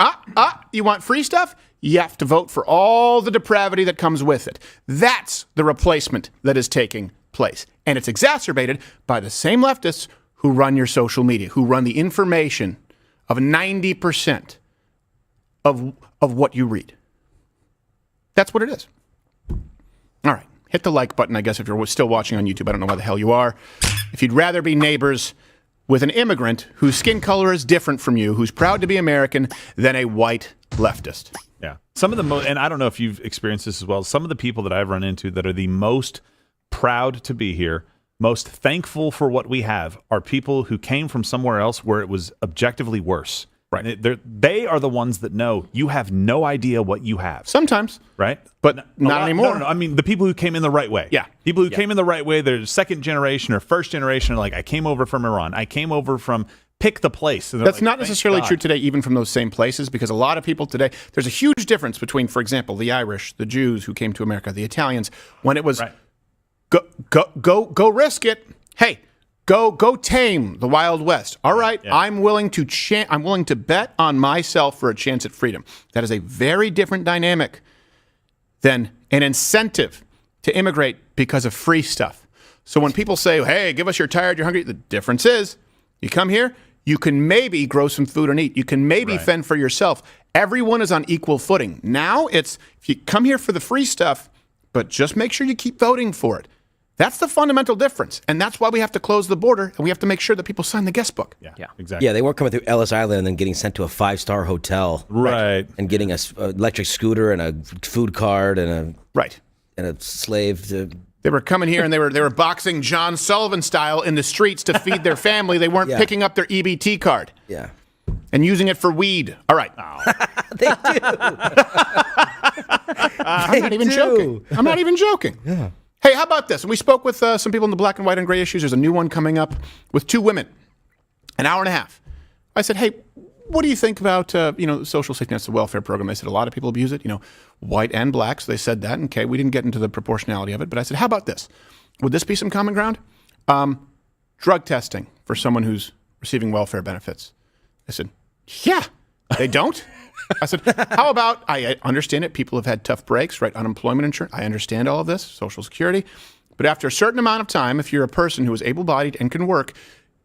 you want free stuff? You have to vote for all the depravity that comes with it. That's the replacement that is taking place. And it's exacerbated by the same leftists who run your social media, who run the information of 90% of what you read. That's what it is. All right. Hit the like button, I guess, if you're still watching on YouTube. I don't know why the hell you are. If you'd rather be neighbors with an immigrant whose skin color is different from you, who's proud to be American, than a white leftist. Yeah. Some of the and I don't know if you've experienced this as well, some of the people that I've run into that are the most proud to be here, most thankful for what we have, are people who came from somewhere else where it was objectively worse. Right. They are the ones that know you have no idea what you have. Sometimes. Right? But not anymore. No. I mean, the people who came in the right way. Yeah. People who came in the right way, they're second generation or first generation, like, I came over from Iran. I came over from pick the place. That's like, not necessarily true today, even from those same places, because a lot of people today, there's a huge difference between, for example, the Irish, the Jews who came to America, the Italians, when it was go risk it. Hey, Go tame the Wild West. All right, yeah. I'm willing to bet on myself for a chance at freedom. That is a very different dynamic than an incentive to immigrate because of free stuff. So when people say, hey, give us your tired, you're hungry, the difference is you come here, you can maybe grow some food and eat. You can maybe fend for yourself. Everyone is on equal footing. Now it's, if you come here for the free stuff, but just make sure you keep voting for it. That's the fundamental difference, and that's why we have to close the border, and we have to make sure that people sign the guest book. Yeah, exactly. Yeah, they weren't coming through Ellis Island and then getting sent to a 5-star hotel, right? And getting a electric scooter and a food card and a slave to. They were coming here and they were boxing John Sullivan style in the streets to feed their family. They weren't picking up their EBT card. Yeah. And using it for weed. All right. They do. I'm not even joking. I'm not even joking. Yeah. Hey, how about this? We spoke with some people in the black and white and gray issues. There's a new one coming up with 2 women, an hour and a half. I said, hey, what do you think about, social safety nets, the welfare program? They said a lot of people abuse it, white and black. So they said that. Okay, we didn't get into the proportionality of it. But I said, how about this? Would this be some common ground? Drug testing for someone who's receiving welfare benefits. I said, yeah, they don't. I said, how about, I understand it. People have had tough breaks, right? Unemployment insurance. I understand all of this, Social Security. But after a certain amount of time, if you're a person who is able-bodied and can work,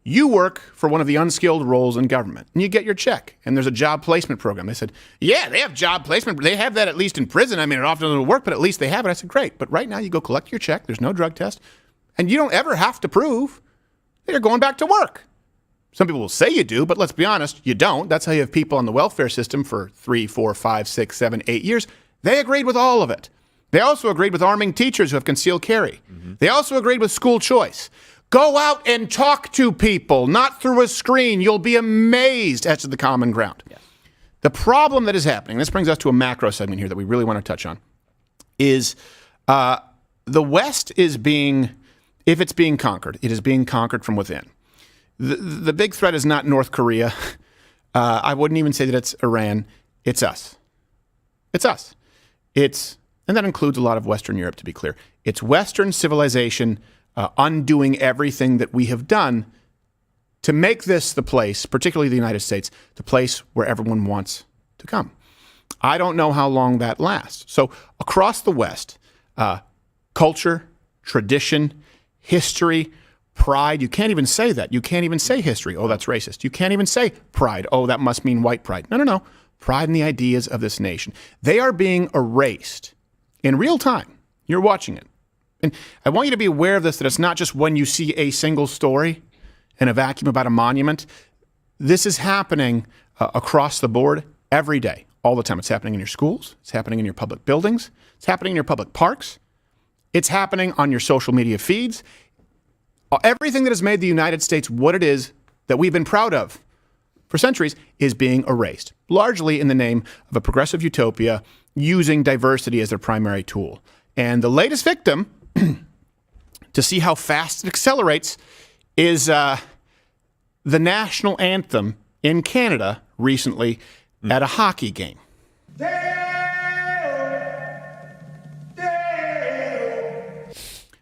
you work for one of the unskilled roles in government, and you get your check. And there's a job placement program. They said, yeah, they have job placement. They have that at least in prison. I mean, it often doesn't work, but at least they have it. I said, great. But right now, you go collect your check. There's no drug test. And you don't ever have to prove that you're going back to work. Some people will say you do, but let's be honest, you don't. That's how you have people on the welfare system for 3, 4, 5, 6, 7, 8 years. They agreed with all of it. They also agreed with arming teachers who have concealed carry. Mm-hmm. They also agreed with school choice. Go out and talk to people, not through a screen. You'll be amazed as to the common ground. Yeah. The problem that is happening, this brings us to a macro segment here that we really want to touch on, is the West is being, if it's being conquered, it is being conquered from within. The big threat is not North Korea. I wouldn't even say that it's Iran. It's us. It's us. And that includes a lot of Western Europe, to be clear. It's Western civilization undoing everything that we have done to make this the place, particularly the United States, the place where everyone wants to come. I don't know how long that lasts. So across the West, culture, tradition, history, pride, you can't even say that. You can't even say history. Oh, that's racist. You can't even say pride. Oh, that must mean white pride. No. Pride in the ideas of this nation. They are being erased in real time. You're watching it. And I want you to be aware of this, that it's not just when you see a single story in a vacuum about a monument. This is happening across the board every day, all the time. It's happening in your schools. It's happening in your public buildings. It's happening in your public parks. It's happening on your social media feeds. Everything that has made the United States what it is that we've been proud of for centuries is being erased, largely in the name of a progressive utopia using diversity as their primary tool. And the latest victim, to see how fast it accelerates, is the national anthem in Canada recently at a hockey game.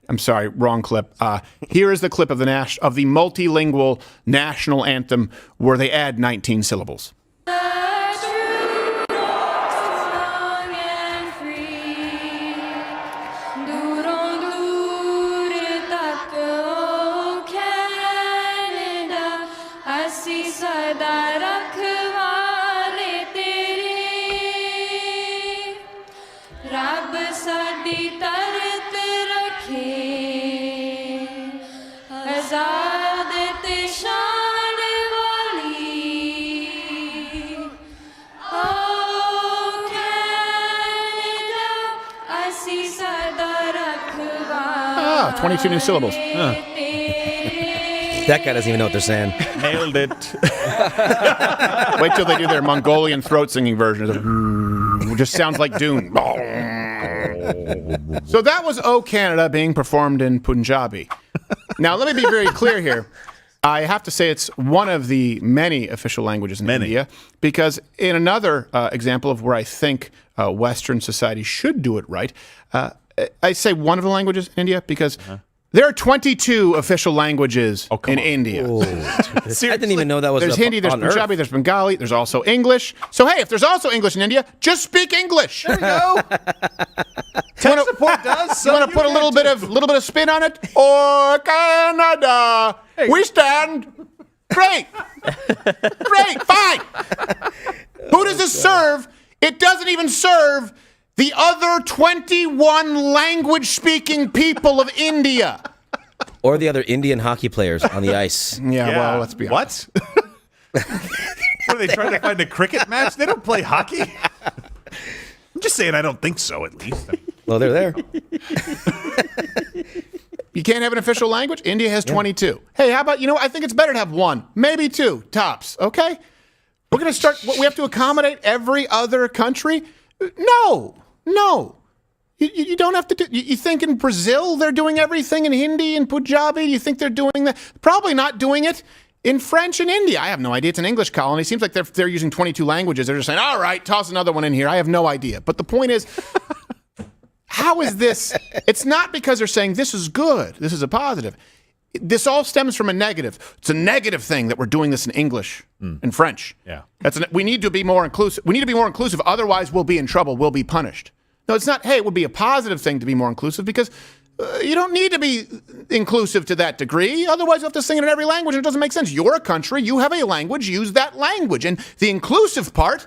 I'm sorry, wrong clip. Here is the clip of the multilingual national anthem where they add 19 syllables. Ah, 22 new syllables. That guy doesn't even know what they're saying. Nailed it. Wait till they do their Mongolian throat singing version. It just sounds like Dune. So that was O Canada being performed in Punjabi. Now, let me be very clear here. I have to say it's one of the many official languages in India, because in another example of where I think Western society should do it right, I say one of the languages in India because there are 22 official languages in India. I didn't even know that was There's Hindi, there's Punjabi, there's Bengali, there's also English. So, hey, if there's also English in India, just speak English. There we go. Tech support does. You want to put a little bit of spin on it? Or Canada, we stand. Great. Great, fine. Who does this serve? It doesn't even serve the other 21 language-speaking people of India. Or the other Indian hockey players on the ice. Yeah, well, let's be honest. What? What are they trying to find a cricket match? They don't play hockey. I'm just saying I don't think so, at least. Well, they're there. You can't have an official language? India has 22. Hey, how about, I think it's better to have one, maybe two, tops, okay? We're going to start, we have to accommodate every other country? No. You don't have to do, you think in Brazil they're doing everything in Hindi and Punjabi? You think they're doing that? Probably not doing it in French in India. I have no idea. It's an English colony. It seems like they're using 22 languages. They're just saying, all right, toss another one in here. I have no idea. But the point is, how is this? It's not because they're saying this is good. This is a positive. This all stems from a negative. It's a negative thing that we're doing this in English and French. Yeah. We need to be more inclusive. We need to be more inclusive. Otherwise, we'll be in trouble. We'll be punished. No, it's not, hey, it would be a positive thing to be more inclusive because you don't need to be inclusive to that degree. Otherwise, you have to sing it in every language, and it doesn't make sense. You're a country. You have a language. Use that language. And the inclusive part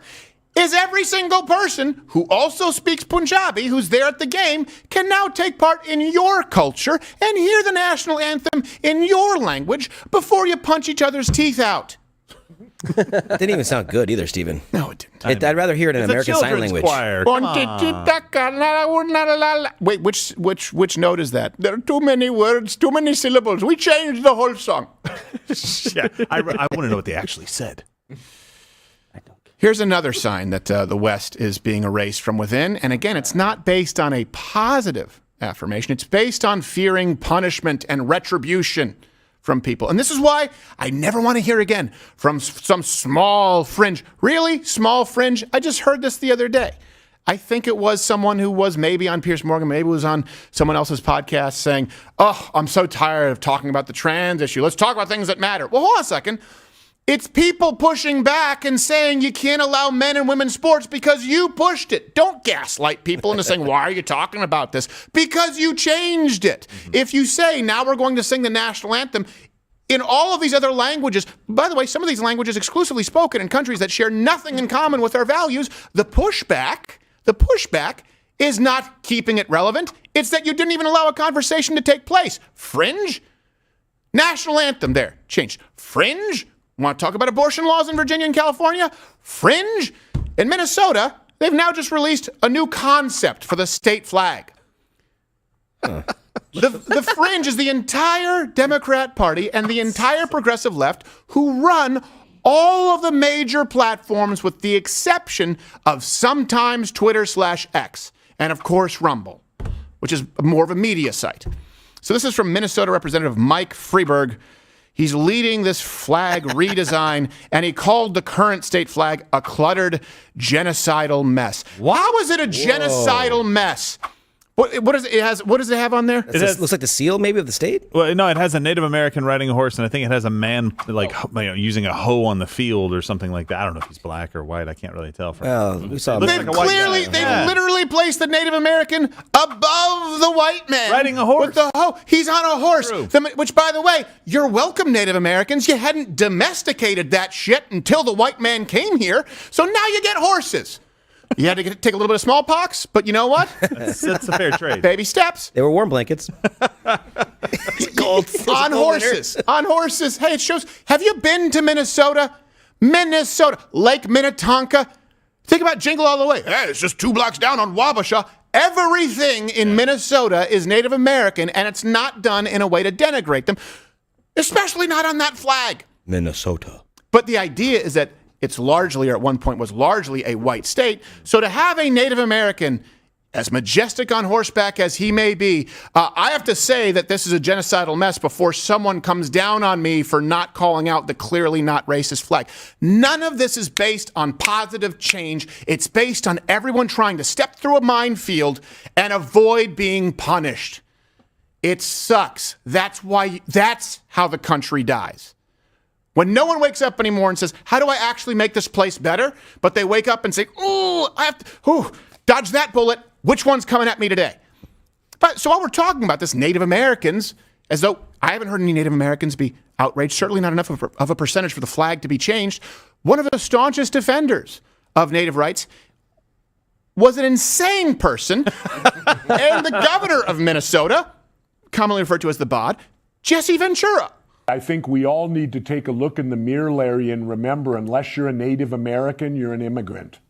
is every single person who also speaks Punjabi, who's there at the game, can now take part in your culture and hear the national anthem in your language before you punch each other's teeth out. It didn't even sound good either, Stephen. No, it didn't. I'd rather hear it in American Sign Language. Choir. Wait, which note is that? There are too many words, too many syllables. We changed the whole song. Yeah, I want to know what they actually said. Here's another sign that the West is being erased from within. And again, it's not based on a positive affirmation. It's based on fearing punishment and retribution from people. And this is why I never want to hear again from some small fringe. Really? Small fringe? I just heard this the other day. I think it was someone who was maybe on Piers Morgan, maybe was on someone else's podcast saying, oh, I'm so tired of talking about the trans issue. Let's talk about things that matter. Well, hold on a second. It's people pushing back and saying you can't allow men and women's sports because you pushed it. Don't gaslight people into saying, why are you talking about this? Because you changed it. If you say, now we're going to sing the national anthem in all of these other languages, by the way, some of these languages exclusively spoken in countries that share nothing in common with our values, the pushback is not keeping it relevant. It's that you didn't even allow a conversation to take place. Fringe? National anthem there. Changed. Fringe? Want to talk about abortion laws in Virginia and California? Fringe? In Minnesota, they've now just released a new concept for the state flag. The fringe is the entire Democrat Party and the entire progressive left who run all of the major platforms with the exception of sometimes Twitter/X and, of course, Rumble, which is more of a media site. So this is from Minnesota Representative Mike Freeberg. He's leading this flag redesign, and he called the current state flag a cluttered genocidal mess. How is it a genocidal mess? What does it has? What does it have on there? It looks like the seal, maybe, of the state. Well, no, it has a Native American riding a horse, and I think it has a man using a hoe on the field or something like that. I don't know if he's black or white. I can't really tell. We saw. They've literally placed the Native American above the white man riding a horse with the hoe. He's on a horse. True. Which, by the way, you're welcome, Native Americans. You hadn't domesticated that shit until the white man came here, so now you get horses. You had to take a little bit of smallpox, but you know what? That's a fair trade. Baby steps. They were warm blankets. On horses. On horses. Hey, it shows. Have you been to Minnesota? Minnesota. Lake Minnetonka. Think about Jingle All the Way. Hey, it's just 2 blocks down on Wabasha. Everything in Minnesota is Native American, and it's not done in a way to denigrate them, especially not on that flag. Minnesota. But the idea is that it's largely, or at one point was largely, a white state. So to have a Native American as majestic on horseback as he may be, I have to say that this is a genocidal mess before someone comes down on me for not calling out the clearly not racist flag. None of this is based on positive change. It's based on everyone trying to step through a minefield and avoid being punished. It sucks. That's how the country dies. When no one wakes up anymore and says, how do I actually make this place better? But they wake up and say, oh, I have to dodge that bullet. Which one's coming at me today? But so while we're talking about this, Native Americans, as though I haven't heard any Native Americans be outraged, certainly not enough of a percentage for the flag to be changed. One of the staunchest defenders of Native rights was an insane person and the governor of Minnesota, commonly referred to as the BOD, Jesse Ventura. I think we all need to take a look in the mirror, Larry, and remember, unless you're a Native American, you're an immigrant.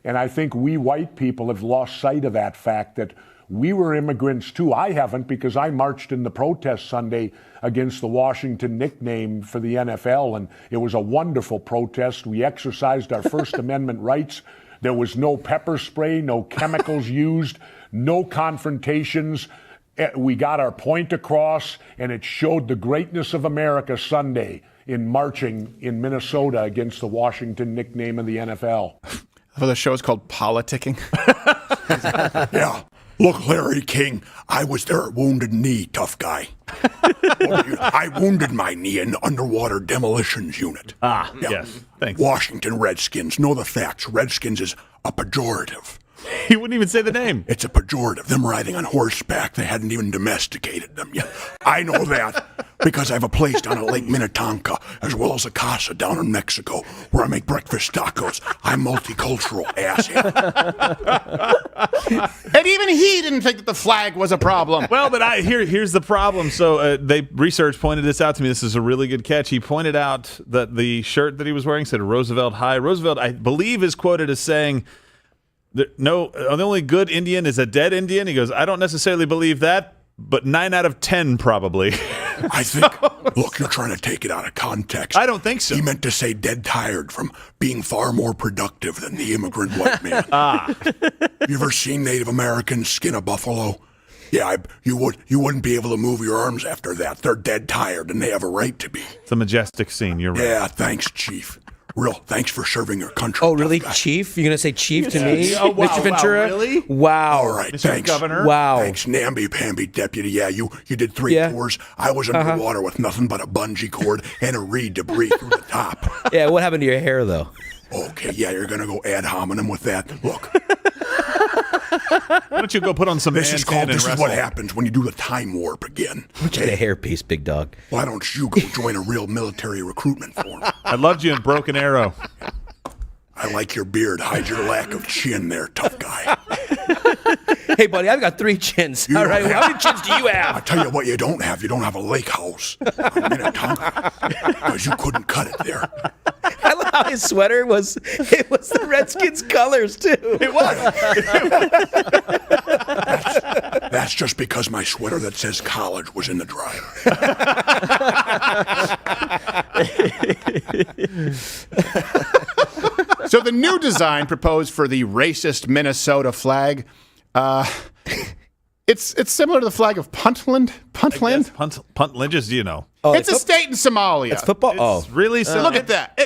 And I think we white people have lost sight of that fact that we were immigrants too. I haven't, because I marched in the protest Sunday against the Washington nickname for the NFL, and it was a wonderful protest. We exercised our First Amendment rights. There was no pepper spray, no chemicals used, no confrontations. We got our point across, and it showed the greatness of America Sunday in marching in Minnesota against the Washington nickname of the NFL. Oh, the show's called Politicking. Yeah. Look, Larry King, I was there at Wounded Knee, tough guy. I wounded my knee in the underwater demolitions unit. Yes. Thanks. Washington Redskins. Know the facts. Redskins is a pejorative. He wouldn't even say the name. It's a pejorative. Them riding on horseback, they hadn't even domesticated them yet. I know that because I have a place down at Lake Minnetonka, as well as a casa down in Mexico, where I make breakfast tacos. I'm multicultural, asshat. And even he didn't think that the flag was a problem. Well, but here's the problem. So research pointed this out to me. This is a really good catch. He pointed out that the shirt that he was wearing said Roosevelt High. Roosevelt, I believe, is quoted as saying, the only good Indian is a dead Indian. He goes, I don't necessarily believe that, but 9 out of 10 probably. I think, look, you're trying to take it out of context. I don't think so. He meant to say dead tired from being far more productive than the immigrant white man. You ever seen Native Americans skin a buffalo? Yeah, you wouldn't be able to move your arms after that. They're dead tired, and they have a right to be. It's a majestic scene. You're right. Yeah, thanks, Chief. Real, thanks for serving your country. Oh, really, Chief? You're going to say Chief to me? Oh, wow, Mr. Ventura? Wow, really? Wow. All right, Mr. thanks. Governor? Wow. Thanks, namby-pamby deputy. Yeah, you did 3 tours. I was underwater with nothing but a bungee cord and a reed to breathe through the top. Yeah, what happened to your hair, though? Okay, yeah, you're going to go ad hominem with that. Look. Why don't you go put on some This is what happens when you do the time warp again. Get a hairpiece, big dog. Why don't you go join a real military recruitment form? I loved you in Broken Arrow. I like your beard. Hide your lack of chin there, tough guy. Hey, buddy, I've got 3 chins. All right, how many chins do you have? I'll tell you what you don't have. You don't have a lake house. Because you couldn't cut it there. I love how his sweater was the Redskins colors, too. It was. That's just because my sweater that says college was in the dryer. So the new design proposed for the racist Minnesota flag, it's similar to the flag of Puntland. Puntland? Puntland, just, you know. Oh, it's a state in Somalia. It's football. It's really simple. Look at that.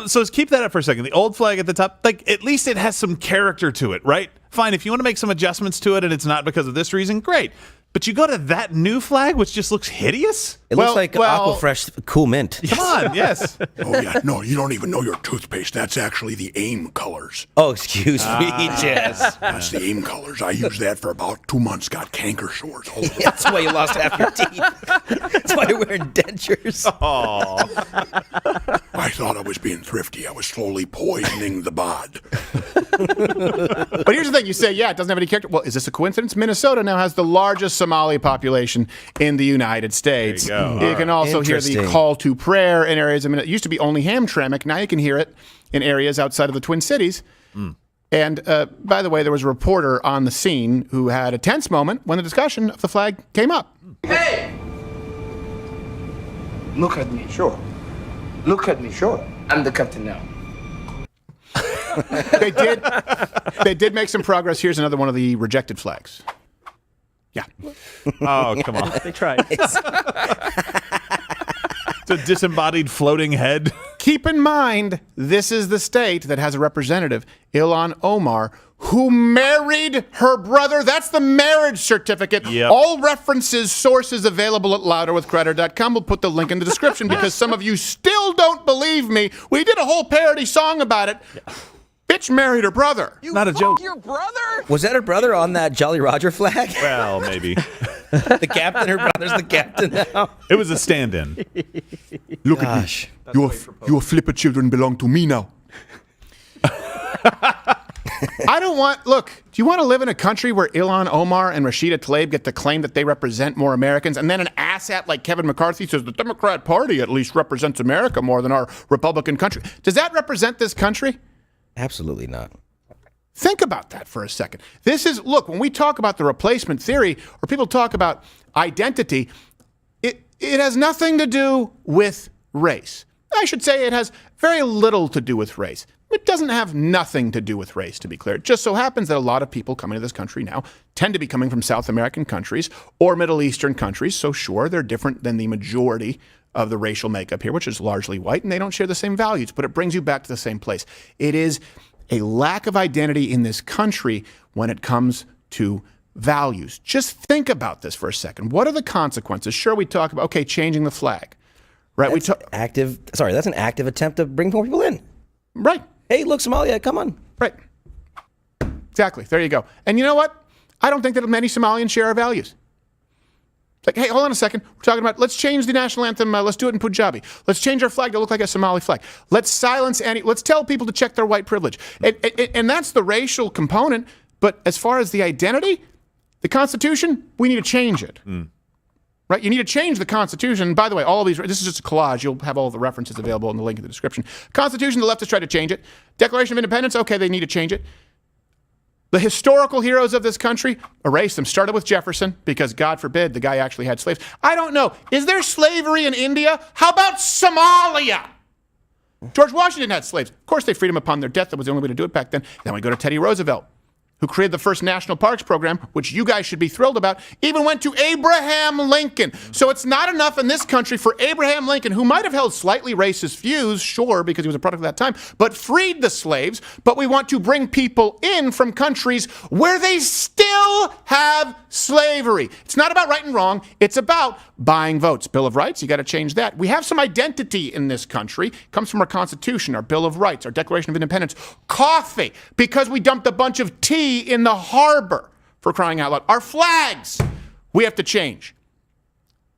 So let's keep that up for a second. The old flag at the top, like, at least it has some character to it, right? Fine, if you want to make some adjustments to it and it's not because of this reason, great. But you go to that new flag, which just looks hideous? It looks like Aquafresh Cool Mint. Come on, yes. Oh, yeah. No, you don't even know your toothpaste. That's actually the AIM colors. Oh, excuse me, Jess. That's the AIM colors. I used that for about 2 months. Got canker sores all over. That's why you lost half your teeth. That's why you're wearing dentures. Oh. I thought I was being thrifty. I was slowly poisoning the bod. But here's the thing. You say, yeah, it doesn't have any character. Well, is this a coincidence? Minnesota now has the largest Somali population in the United States. There you go. You can also hear the call to prayer in areas. I mean, it used to be only Hamtramck. Now you can hear it in areas outside of the Twin Cities. And by the way, there was a reporter on the scene who had a tense moment when the discussion of the flag came up. Hey! Look at me. Sure. Look at me. Sure. I'm the captain now. They did make some progress. Here's another one of the rejected flags. Yeah. Oh, come on. They tried. It's a disembodied floating head. Keep in mind, this is the state that has a representative, Anon Omar, who married her brother. That's the marriage certificate. Yep. All references, sources available at louderwithcreditor.com. We'll put the link in the description because some of you still don't believe me. We did a whole parody song about it. Bitch married her brother. Not a joke. Your brother? Was that her brother on that Jolly Roger flag? Well, maybe. The captain, her brother's the captain now. It was a stand-in. Look at me. Your flipper children belong to me now. Look, do you want to live in a country where Anon Omar and Rashida Tlaib get to claim that they represent more Americans, and then an asshat like Kevin McCarthy says the Democrat Party at least represents America more than our Republican country? Does that represent this country? Absolutely not. Think about that for a second. Look, when we talk about the replacement theory, or people talk about identity, it has nothing to do with race. I should say it has very little to do with race. It doesn't have nothing to do with race, to be clear. It just so happens that a lot of people coming to this country now tend to be coming from South American countries or Middle Eastern countries. So sure, they're different than the majority of the racial makeup here, which is largely white, and they don't share the same values, but it brings you back to the same place. It is a lack of identity in this country when it comes to values. Just think about this for a second. What are the consequences? Sure, we talk about, okay, changing the flag, right? That's that's an active attempt to bring more people in. Right. Hey, look, Somalia, come on. Right. Exactly. There you go. And you know what? I don't think that many Somalians share our values. It's like, hey, hold on a second. We're talking about, let's change the national anthem. Let's do it in Punjabi. Let's change our flag to look like a Somali flag. Let's let's tell people to check their white privilege. And that's the racial component. But as far as the identity, the Constitution, we need to change it. Right? You need to change the Constitution. By the way, all of these, this is just a collage. You'll have all the references available in the link in the description. Constitution, the leftists tried to change it. Declaration of Independence, okay, they need to change it. The historical heroes of this country, erase them. Started with Jefferson, because God forbid the guy actually had slaves. I don't know. Is there slavery in India? How about Somalia? George Washington had slaves. Of course, they freed them upon their death. That was the only way to do it back then. Then we go to Teddy Roosevelt, who created the first national parks program, which you guys should be thrilled about, even went to Abraham Lincoln. So it's not enough in this country for Abraham Lincoln, who might have held slightly racist views, sure, because he was a product of that time, but freed the slaves. But we want to bring people in from countries where they still have slavery. It's not about right and wrong. It's about buying votes. Bill of Rights, you got to change that. We have some identity in this country. It comes from our Constitution, our Bill of Rights, our Declaration of Independence. Coffee, because we dumped a bunch of tea in the harbor, for crying out loud. Our flags, we have to change.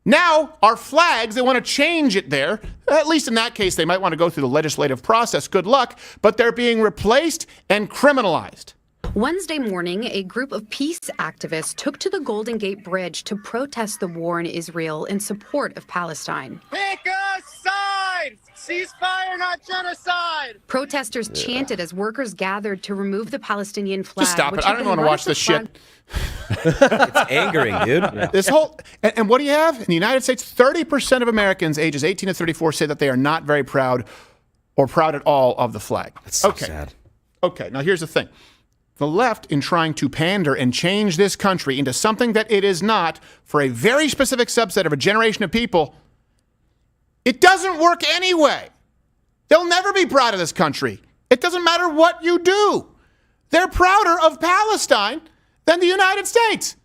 Now, our flags, they want to change it there. At least in that case, they might want to go through the legislative process. Good luck. But they're being replaced and criminalized. Wednesday morning, a group of peace activists took to the Golden Gate Bridge to protest the war in Israel in support of Palestine. Pick a side! Ceasefire, not genocide! Protesters chanted as workers gathered to remove the Palestinian flag. Just stop it. I don't even want to watch this shit. It's angering, dude. Yeah. This whole and what do you have? In the United States, 30% of Americans ages 18 to 34 say that they are not very proud or proud at all of the flag. That's so sad. Okay, now here's the thing. The left, in trying to pander and change this country into something that it is not for a very specific subset of a generation of people, it doesn't work anyway. They'll never be proud of this country. It doesn't matter what you do. They're prouder of Palestine than the United States.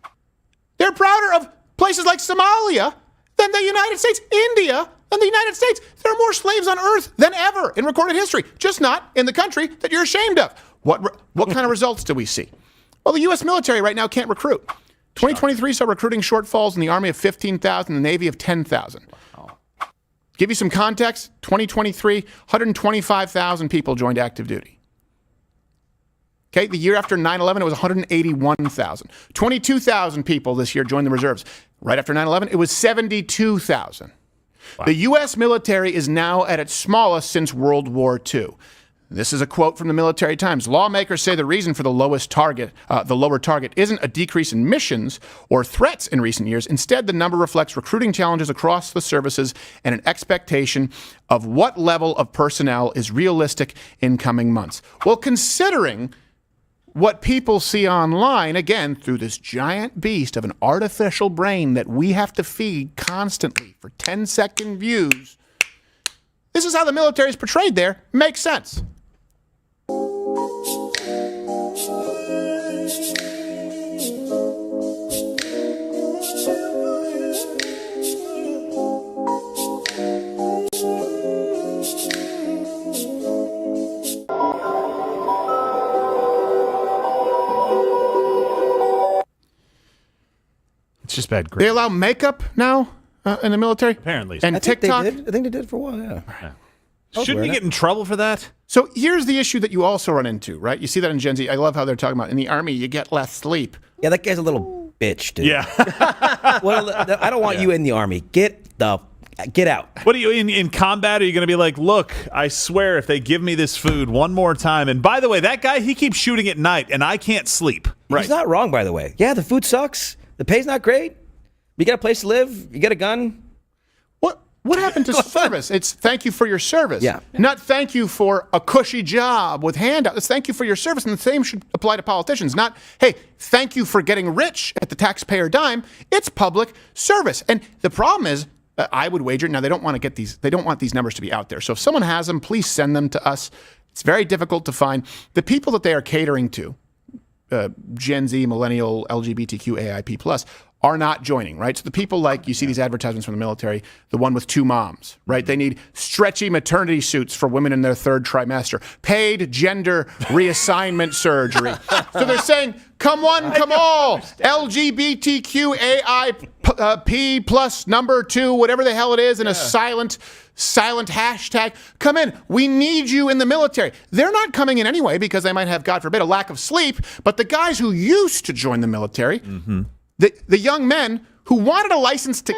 They're prouder of places like Somalia than the United States, India than the United States. There are more slaves on earth than ever in recorded history, just not in the country that you're ashamed of. What kind of results do we see? Well, the U.S. military right now can't recruit. 2023 saw recruiting shortfalls in the Army of 15,000, the Navy of 10,000. Wow. Give you some context, 2023, 125,000 people joined active duty. Okay, the year after 9/11, it was 181,000. 22,000 people this year joined the reserves. Right after 9/11, it was 72,000. Wow. The U.S. military is now at its smallest since World War II. This is a quote from the Military Times. Lawmakers say the reason for the lower target isn't a decrease in missions or threats in recent years. Instead, the number reflects recruiting challenges across the services and an expectation of what level of personnel is realistic in coming months. Well, considering what people see online, again, through this giant beast of an artificial brain that we have to feed constantly for 10-second views, this is how the military is portrayed there. Makes sense. It's just bad. They allow makeup now in the military? Apparently. And TikTok? I think they did for a while, yeah. Shouldn't you get in trouble for that? So here's the issue that you also run into, right? You see that in Gen Z. I love how they're talking about in the Army, you get less sleep. Yeah, that guy's a little bitch, dude. Yeah. Well, I don't want you in the Army. Get out. What are you in combat? Are you going to be like, look, I swear if they give me this food one more time, and by the way, that guy, he keeps shooting at night, and I can't sleep. Right. He's not wrong, by the way. Yeah, the food sucks. The pay's not great. You got a place to live. You got a gun. What happened to service? It's thank you for your service. Yeah. Not thank you for a cushy job with handouts. It's thank you for your service. And the same should apply to politicians. Not, hey, thank you for getting rich at the taxpayer dime. It's public service. And the problem is, I would wager, now they don't want these numbers to be out there. So if someone has them, please send them to us. It's very difficult to find. The people that they are catering to, Gen Z, millennial, LGBTQ, AIP+, are not joining, right? So the people like, you see these advertisements from the military, the one with 2 moms, right? They need stretchy maternity suits for women in their 3rd trimester, paid gender reassignment surgery. So they're saying, come one, come all, LGBTQAIP plus number 2, whatever the hell it is, and a silent hashtag. Come in. We need you in the military. They're not coming in anyway because they might have, God forbid, a lack of sleep. But the guys who used to join the military, the young men who wanted a license to...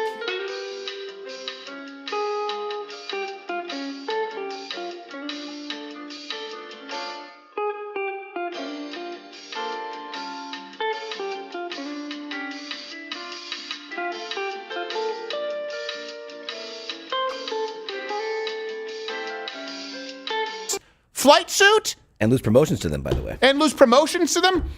flight suit? And lose promotions to them, by the way. And lose promotions to them?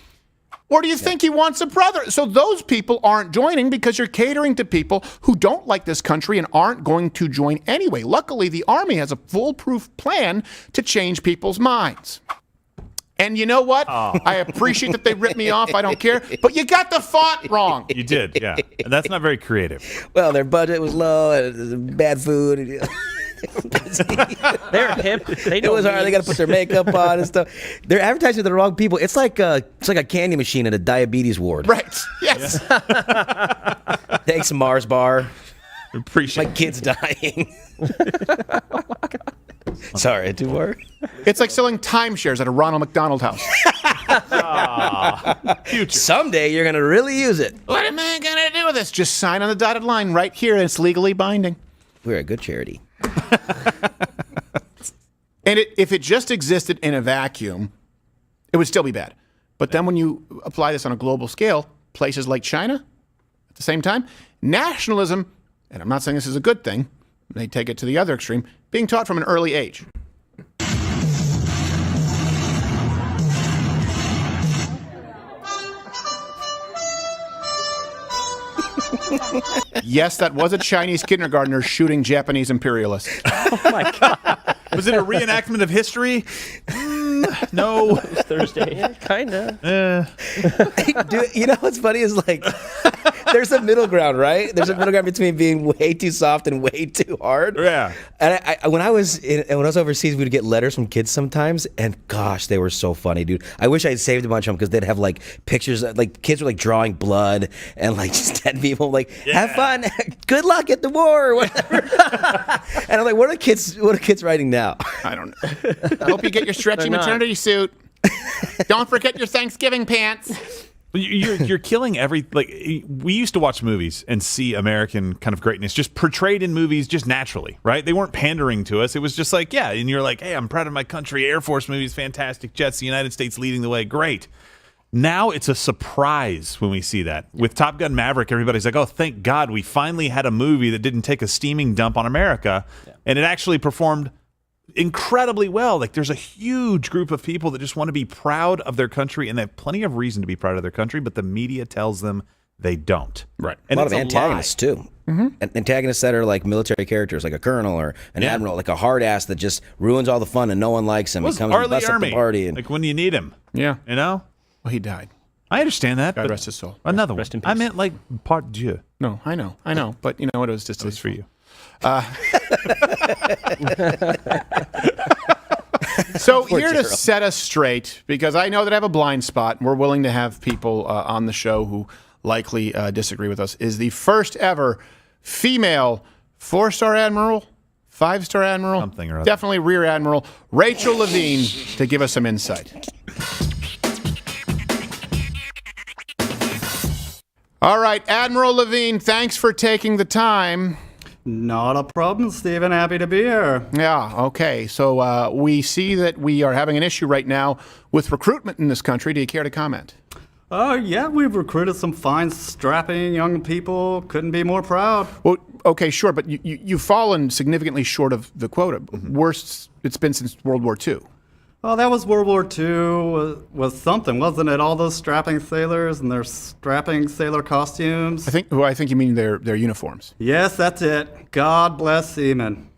Or do you think he wants a brother? So those people aren't joining because you're catering to people who don't like this country and aren't going to join anyway. Luckily, the Army has a foolproof plan to change people's minds. And you know what? I appreciate that they ripped me off. I don't care. But you got the font wrong. You did, yeah. And that's not very creative. Well, their budget was low, and bad food. They're hip. They it was hard. They got to put their makeup on and stuff. They're advertising to the wrong people. It's like a candy machine at a diabetes ward. Right. Yes. Thanks, Mars Bar. Appreciate. My kid's dying. Oh my God. Sorry, too far. It's like selling timeshares at a Ronald McDonald House. Future. Someday you're gonna really use it. What am I gonna do with this? Just sign on the dotted line right here, and it's legally binding. We're a good charity. And if it just existed in a vacuum, it would still be bad. But then when you apply this on a global scale, places like China, at the same time, nationalism, and I'm not saying this is a good thing, they take it to the other extreme, being taught from an early age. Yes, that was a Chinese kindergartner shooting Japanese imperialists. Oh my God. Was it a reenactment of history? No. It was Thursday. Yeah, kinda. Dude, you know what's funny is like there's a middle ground, right? There's a middle ground between being way too soft and way too hard. Yeah. And when I was overseas, we'd get letters from kids sometimes, and gosh, they were so funny, dude. I wish I had saved a bunch of them because they'd have like pictures, like kids were like drawing blood and like just dead people, like have fun, good luck at the war, or whatever. And I'm like, what are kids writing now? I don't know. I hope you get your stretchy maternity suit. Don't forget your Thanksgiving pants. You're killing we used to watch movies and see American kind of greatness just portrayed in movies just naturally, right? They weren't pandering to us. It was just like, yeah, and you're like, hey, I'm proud of my country. Air Force movies, fantastic. Jets, the United States leading the way, great. Now it's a surprise when we see that. With Top Gun Maverick, everybody's like, oh, thank God we finally had a movie that didn't take a steaming dump on America, and it actually performed incredibly well. Like, there's a huge group of people that just want to be proud of their country, and they have plenty of reason to be proud of their country, but the media tells them they don't. Right. And a lot of antagonists too. Mm-hmm. Antagonists that are like military characters, like a colonel or an admiral, like a hard ass that just ruins all the fun and no one likes him. He comes and busts up the party. Like when you need him. Yeah. You know? Well, he died. I understand that. God rest his soul. Another one. I meant like part Dieu. No, I know. But you know what? It was just for you. So here to set us straight, because I know that I have a blind spot, and we're willing to have people on the show who likely disagree with us, is the first ever female 4-star admiral, 5-star admiral, something or other. Definitely rear admiral, Rachel Levine, to give us some insight. All right, Admiral Levine, thanks for taking the time. Not a problem, Stephen. Happy to be here. Yeah, okay. So we see that we are having an issue right now with recruitment in this country. Do you care to comment? Yeah, we've recruited some fine, strapping young people. Couldn't be more proud. Well, okay, sure, but you've fallen significantly short of the quota. Worst it's been since World War II. Well, that was World War II was something, wasn't it? All those strapping sailors and their strapping sailor costumes. I think you mean their uniforms. Yes, that's it. God bless seamen.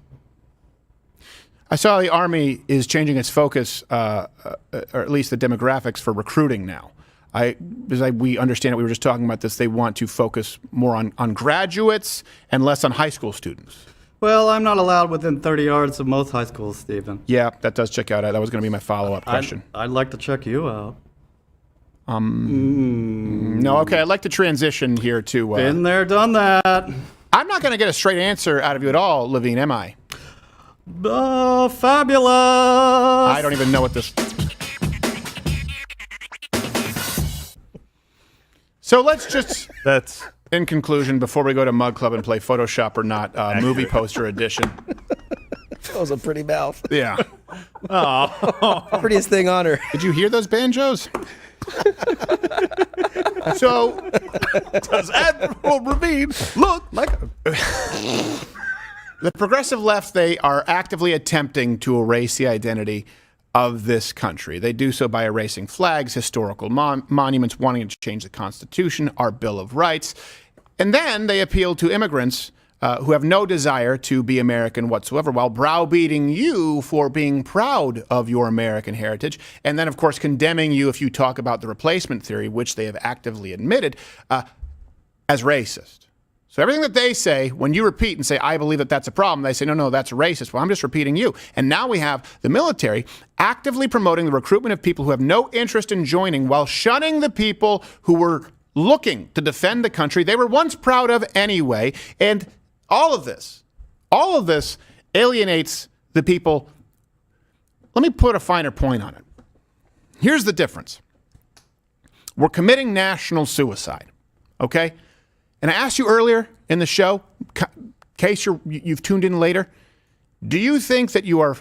I saw the Army is changing its focus, or at least the demographics for recruiting now. We understand it, we were just talking about this, they want to focus more on graduates and less on high school students. Well, I'm not allowed within 30 yards of most high schools, Stephen. Yeah, that does check out. That was going to be my follow-up question. I'd like to check you out. No, okay, I'd like to transition here to... Been there, done that. I'm not going to get a straight answer out of you at all, Levine, am I? Oh, fabulous! I don't even know what this... So let's just... That's... In conclusion, before we go to Mug Club and play Photoshop or not, movie poster edition. That was a pretty mouth. Yeah. Oh, prettiest thing on her. Did you hear those banjos? So, does Admiral Ravine look like the progressive left? They are actively attempting to erase the identity of this country. They do so by erasing flags, historical monuments, wanting to change the Constitution, our Bill of Rights. And then they appeal to immigrants who have no desire to be American whatsoever, while browbeating you for being proud of your American heritage. And then, of course, condemning you if you talk about the replacement theory, which they have actively admitted, as racist. So everything that they say, when you repeat and say, I believe that that's a problem, they say, no, that's racist. Well, I'm just repeating you. And now we have the military actively promoting the recruitment of people who have no interest in joining while shunning the people who were looking to defend the country they were once proud of anyway. And all of this alienates the people. Let me put a finer point on it. Here's the difference. We're committing national suicide, okay? And I asked you earlier in the show, in case you've tuned in later, do you think that you are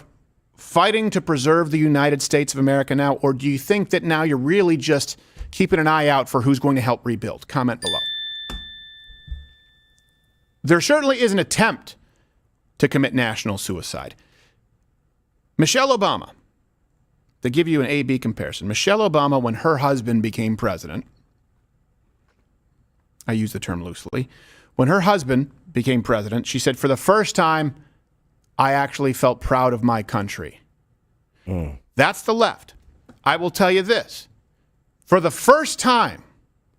fighting to preserve the United States of America now, or do you think that now you're really just keeping an eye out for who's going to help rebuild? Comment below. There certainly is an attempt to commit national suicide. Michelle Obama, to give you an A-B comparison, Michelle Obama, when her husband became president, I use the term loosely. When her husband became president, she said, for the first time, I actually felt proud of my country. That's the left. I will tell you this. For the first time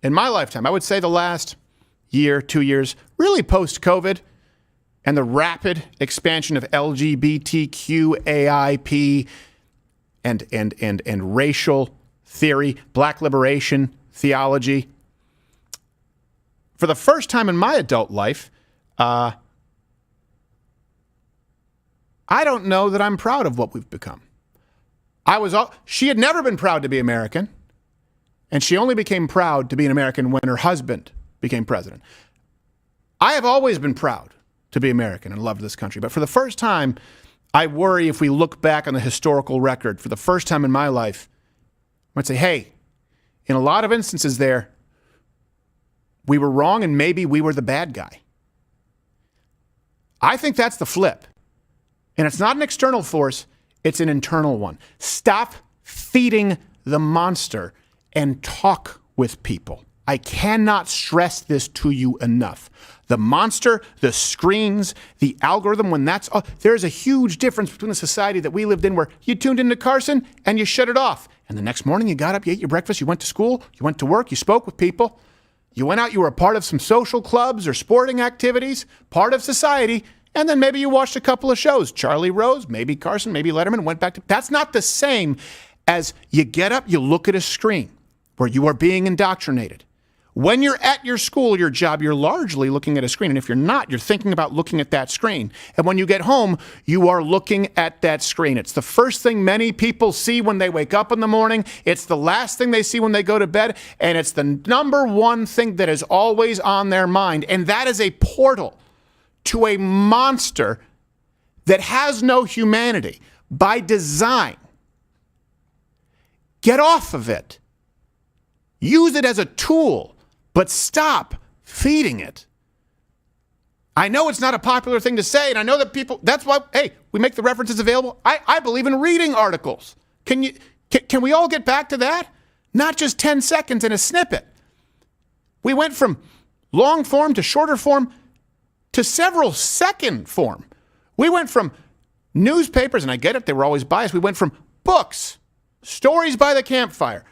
in my lifetime, I would say the last year, 2 years, really post-COVID, and the rapid expansion of LGBTQ, AIP, and racial theory, black liberation theology, for the first time in my adult life, I don't know that I'm proud of what we've become. She had never been proud to be American, and she only became proud to be an American when her husband became president. I have always been proud to be American and loved this country, but for the first time, I worry if we look back on the historical record, for the first time in my life, I might say, hey, in a lot of instances there, we were wrong and maybe we were the bad guy. I think that's the flip. And it's not an external force, it's an internal one. Stop feeding the monster and talk with people. I cannot stress this to you enough. The monster, the screens, the algorithm, when that's all, there's a huge difference between the society that we lived in where you tuned into Carson and you shut it off. And the next morning you got up, you ate your breakfast, you went to school, you went to work, you spoke with people. You went out, you were a part of some social clubs or sporting activities, part of society, and then maybe you watched a couple of shows. Charlie Rose, maybe Carson, maybe Letterman, went back to... That's not the same as you get up, you look at a screen where you are being indoctrinated. When you're at your school, your job, you're largely looking at a screen. And if you're not, you're thinking about looking at that screen. And when you get home, you are looking at that screen. It's the first thing many people see when they wake up in the morning. It's the last thing they see when they go to bed. And it's the number one thing that is always on their mind. And that is a portal to a monster that has no humanity by design. Get off of it. Use it as a tool, but stop feeding it. I know it's not a popular thing to say, and I know that people, that's why, hey, we make the references available. I believe in reading articles. Can we all get back to that? Not just 10 seconds in a snippet. We went from long form to shorter form to several second form. We went from newspapers, and I get it, they were always biased. We went from books, stories by the campfire,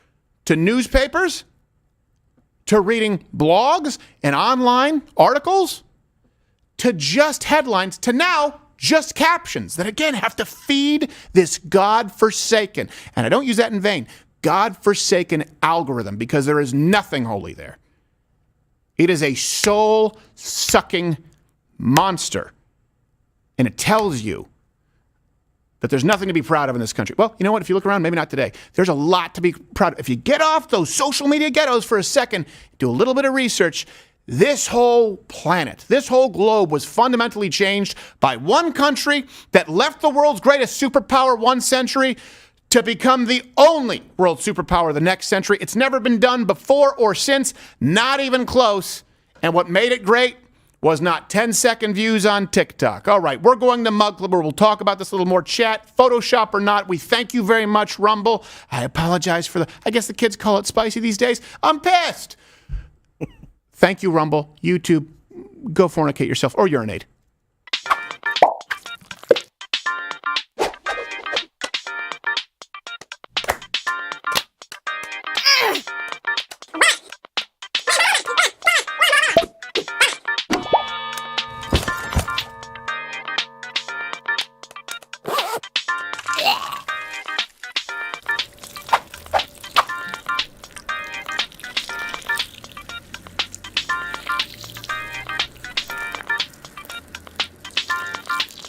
to newspapers, to reading blogs and online articles, to just headlines, to now just captions that, again, have to feed this God-forsaken, and I don't use that in vain, God-forsaken algorithm, because there is nothing holy there. It is a soul-sucking monster, and it tells you that there's nothing to be proud of in this country. Well, you know what? If you look around, maybe not today. There's a lot to be proud of. If you get off those social media ghettos for a second, do a little bit of research, this whole planet, this whole globe was fundamentally changed by one country that left the world's greatest superpower one century to become the only world superpower the next century. It's never been done before or since, not even close. And what made it great was not 10-second views on TikTok. All right, we're going to Mug Club where we'll talk about this a little more. Chat, Photoshop or not, we thank you very much, Rumble. I apologize for I guess the kids call it spicy these days. I'm pissed. Thank you, Rumble. YouTube, go fornicate yourself or urinate.